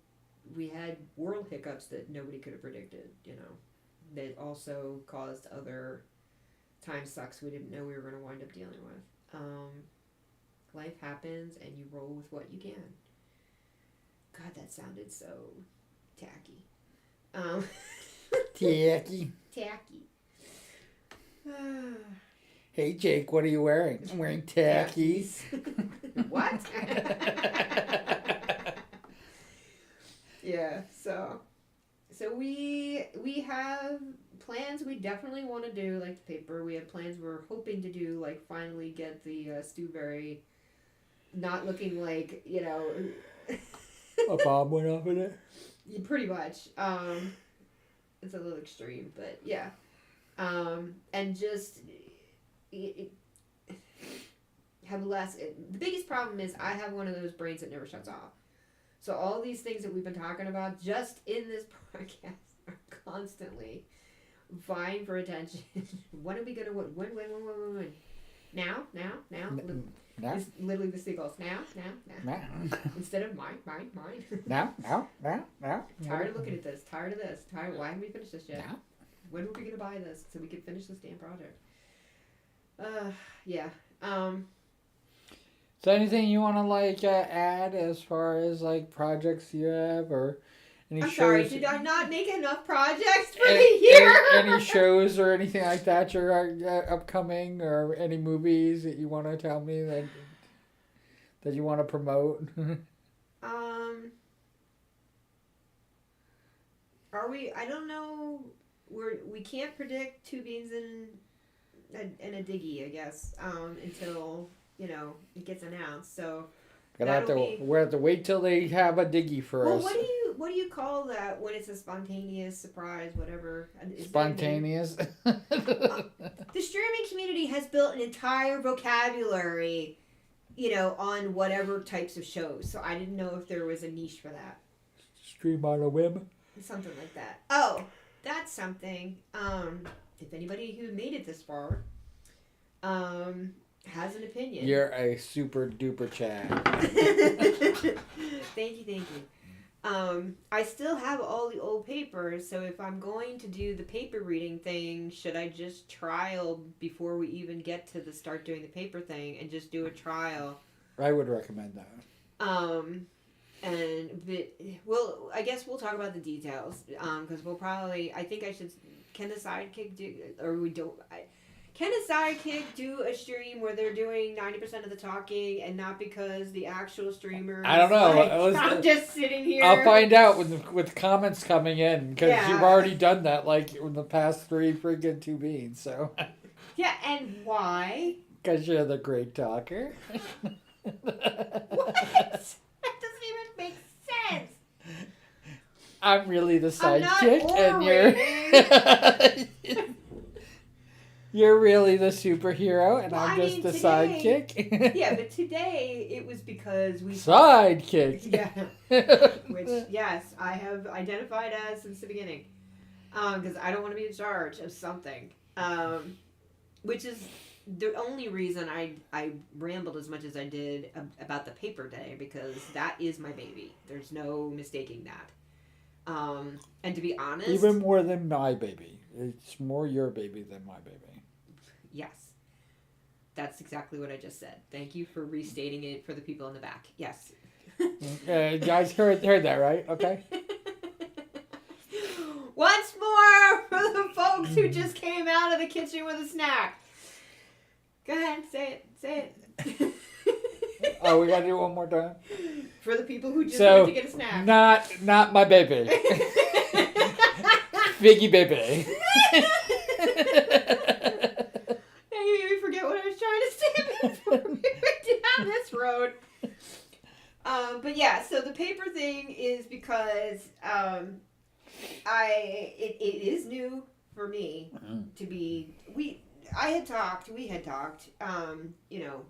we had world hiccups that nobody could have predicted, that also caused other time sucks we didn't know we were going to wind up dealing with. Life happens and you roll with what you can. God, that sounded so tacky. Tacky. Tacky. Hey Jake, what are you wearing? I'm wearing tackies. What? Yeah, so we have plans we definitely want to do, like the paper. We have plans we're hoping to do, like finally get the Stewberry not looking like, A bomb went off in it? pretty much. It's a little extreme, but yeah. And just have less. The biggest problem is I have one of those brains that never shuts off. So all these things that we've been talking about just in this podcast are constantly vying for attention. When are we gonna win? When? Now. Now? It's literally the seagulls. Now. Instead of mine. Now? Tired of looking at this. Tired of this. Tired. Why haven't we finished this yet? Now? When are we gonna buy this so we can finish this damn project? Yeah. So anything you want to add as far as projects you have or any I'm shows? sorry. Did I not make enough projects for the year? Any shows or anything like that you're upcoming, or any movies that you want to tell me that you want to promote? Are we? I don't know. We can't predict Two Beans and a Diggy, I guess, until it gets announced. So We have to wait till they have a diggy for us. What do you call that when it's a spontaneous surprise, whatever? Spontaneous. The streaming community has built an entire vocabulary, on whatever types of shows. So I didn't know if there was a niche for that. Stream on a whim. Something like that. Oh, that's something. If anybody who made it this far, has an opinion. You're a super duper Chad. Thank you. I still have all the old papers, so if I'm going to do the paper reading thing, should I just trial before we even get to start doing the paper thing and just do a trial? I would recommend that. I guess we'll talk about the details, because we'll probably, I think I should, can the sidekick do, or we don't, can a sidekick do a stream where they're doing 90% of the talking and not because the actual streamer? I don't know. I'm just sitting here. I'll find out with comments coming in, because you've already done that in the past 3 freaking Two Beans. So. Yeah, and why? Because you're the great talker. What? That doesn't even make sense. I'm really the I'm not sidekick, and you're really the superhero, and I'm just the sidekick. Yeah, but today it was because we sidekick. Yeah, which yes, I have identified as since the beginning, because I don't want to be in charge of something. which is the only reason I rambled as much as I did about the paper day, because that is my baby. There's no mistaking that. And to be honest, Even more than my baby. It's more your baby than my baby. yes, that's exactly what I just said. Thank you for restating it for the people in the back. Yes. You guys heard that, right? Okay. Once more for the folks who just came out of the kitchen with a snack. Go ahead, say it. Oh, we gotta do it one more time. For the people who just So, went to get a snack. not my baby. Figgy baby. Now you made me forget what I was trying to say before we went down this road. But yeah, so the paper thing is because it is new for me to be. We had talked, you know,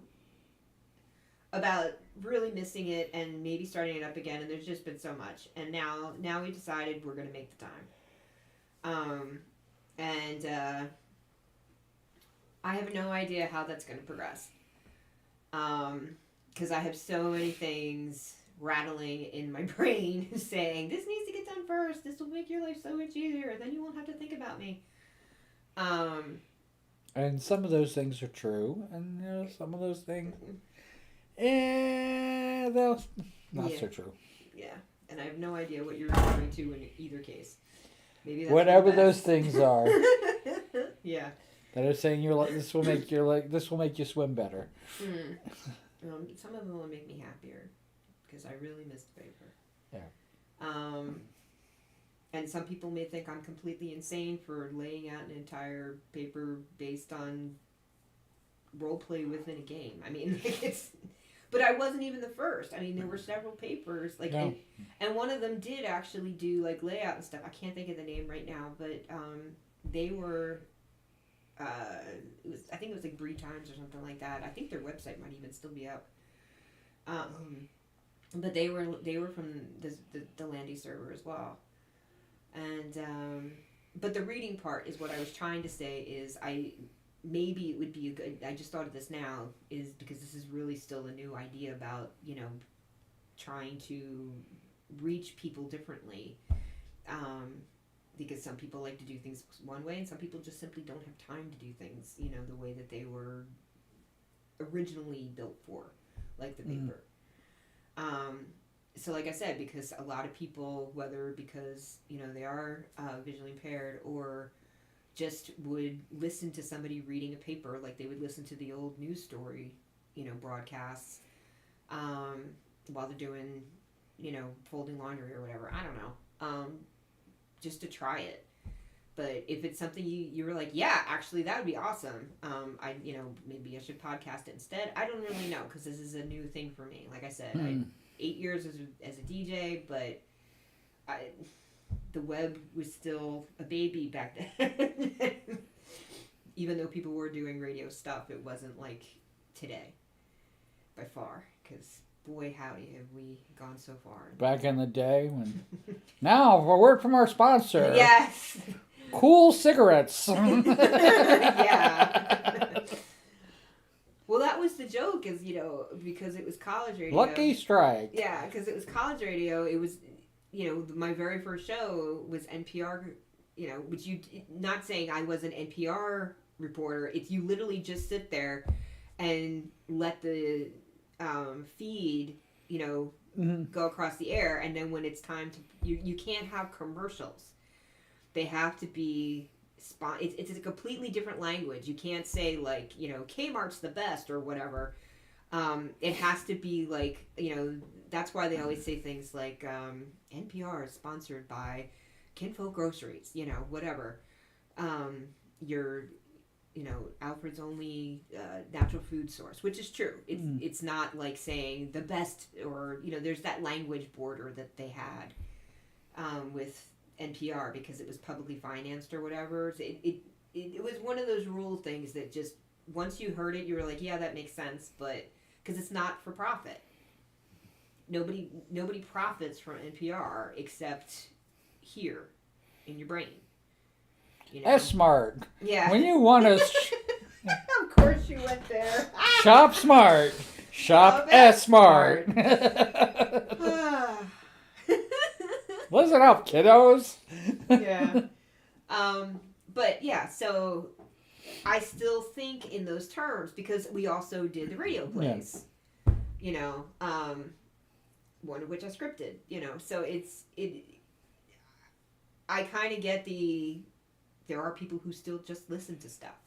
about really missing it and maybe starting it up again, and there's just been so much, and now we decided we're gonna make the time. And I have no idea how that's gonna progress. Because I have so many things rattling in my brain saying, this needs to get done first, this will make your life so much easier, then you won't have to think about me. And some of those things are true, and you know, some of those things, they're not so true. Yeah, and I have no idea what you're referring to in either case. Maybe that's Whatever for the those best. things are, Yeah. that are saying this will make you swim better. Some of them will make me happier because I really miss the paper. Yeah. And some people may think I'm completely insane for laying out an entire paper based on role play within a game. I mean, but I wasn't even the first. I mean, there were several papers, No. and one of them did actually do like layout and stuff. I can't think of the name right now, but they were. I think it was like Bree Times or something like that. I think their website might even still be up. But they were from the Landy server as well. And but the reading part is what I was trying to say is maybe it would be a good. I just thought of this now is because this is really still a new idea about, you know, trying to reach people differently. Because some people like to do things one way and some people just simply don't have time to do things, you know, the way that they were originally built for, like the paper. So like I said, because a lot of people, whether because, you know, they are visually impaired or just would listen to somebody reading a paper like they would listen to the old news story, you know, broadcasts while they're doing, you know, folding laundry or whatever. I don't know. Just to try it. But if it's something you were like, yeah, actually that would be awesome. Maybe I should podcast it instead. I don't really know because this is a new thing for me. Like I said, 8 years as a DJ, but the web was still a baby back then. Even though people were doing radio stuff, it wasn't like today, by far. Because boy, howdy, have we gone so far. Back in the day when. Now, a word from our sponsor. Yes. Cool cigarettes. Yeah. Well, that was the joke, is, you know, because it was college radio. Lucky Strike. Yeah, because it was college radio. It was, you know, my very first show was NPR, you know, which not saying I was an NPR reporter. It's you literally just sit there and let the feed, you know, go across the air, and then when it's time to, you can't have commercials. They have to be it's a completely different language. You can't say like, you know, Kmart's the best or whatever. It has to be like, you know, that's why they always say things like NPR is sponsored by Kinfolk Groceries, you know, whatever. You know, Alfred's only natural food source, which is true. It's not like saying the best, or, you know, there's that language border that they had with NPR because it was publicly financed or whatever. It was one of those rule things that just, once you heard it, you were like, yeah, that makes sense, but because it's not for profit. Nobody profits from NPR except here in your brain. You know? That's smart. Yeah. When you want to, Of course you went there. Shop smart. Shop Shop S smart. Listen up, kiddos. Yeah. But yeah, so I still think in those terms because we also did the radio plays. You know, one of which I scripted, you know. So I kind of get there are people who still just listen to stuff.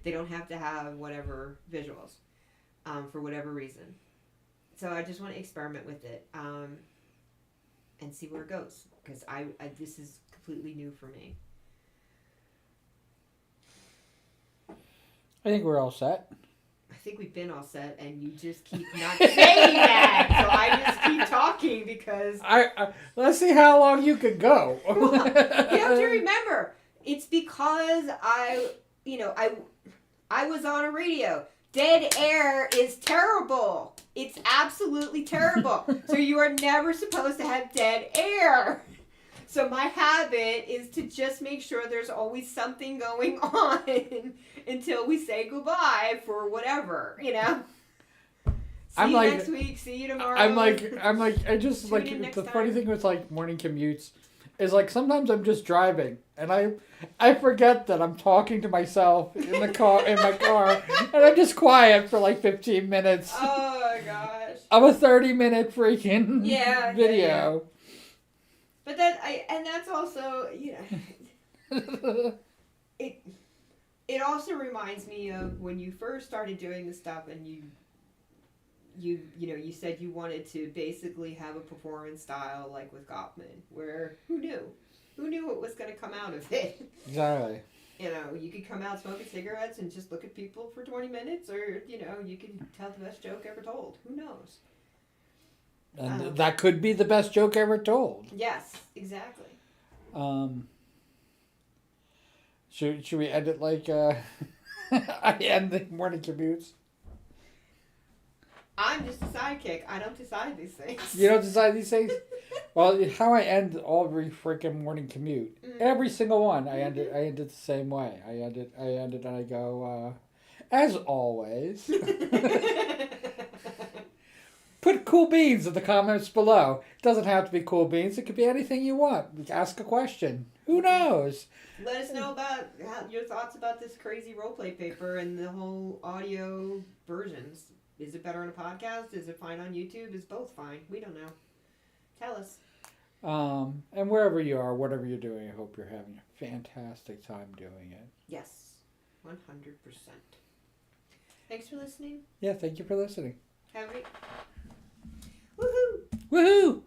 They don't have to have whatever visuals for whatever reason. So I just want to experiment with it and see where it goes because I this is completely new for me. I think we're all set. I think we've been all set, and you just keep not saying that. So I just keep talking because I let's see how long you can go. you have to remember it's because I was on a radio. Dead air is terrible. It's absolutely terrible. So you are never supposed to have dead air. So my habit is to just make sure there's always something going on until we say goodbye for whatever, you know. See you next week. See you tomorrow. I just Tune like in next the funny time. thing with like morning commutes is like sometimes I'm just driving and I forget that I'm talking to myself in my car and I'm just quiet for like 15 minutes. Oh my gosh. I'm a 30-minute freaking Yeah, video. But that's also, you know, it also reminds me of when you first started doing this stuff and you said you wanted to basically have a performance style like with Goffman, where who knew what was going to come out of it? Exactly. You know, you could come out smoking cigarettes and just look at people for 20 minutes, or you know, you could tell the best joke ever told. Who knows? And that could be the best joke ever told. Yes, exactly. Should we end it like I end the morning commutes? I'm just a sidekick. I don't decide these things. You don't decide these things? Well, how I end every freaking morning commute, every single one, I end it the same way. I end it and I go, as always. Put cool beans in the comments below. It doesn't have to be cool beans. It could be anything you want. Ask a question. Who knows? Let us know about your thoughts about this crazy roleplay paper and the whole audio versions. Is it better on a podcast? Is it fine on YouTube? Is both fine? We don't know. Tell us. And wherever you are, whatever you're doing, I hope you're having a fantastic time doing it. Yes, 100%. Thanks for listening. Yeah, thank you for listening. Have a great... Woohoo! Woohoo!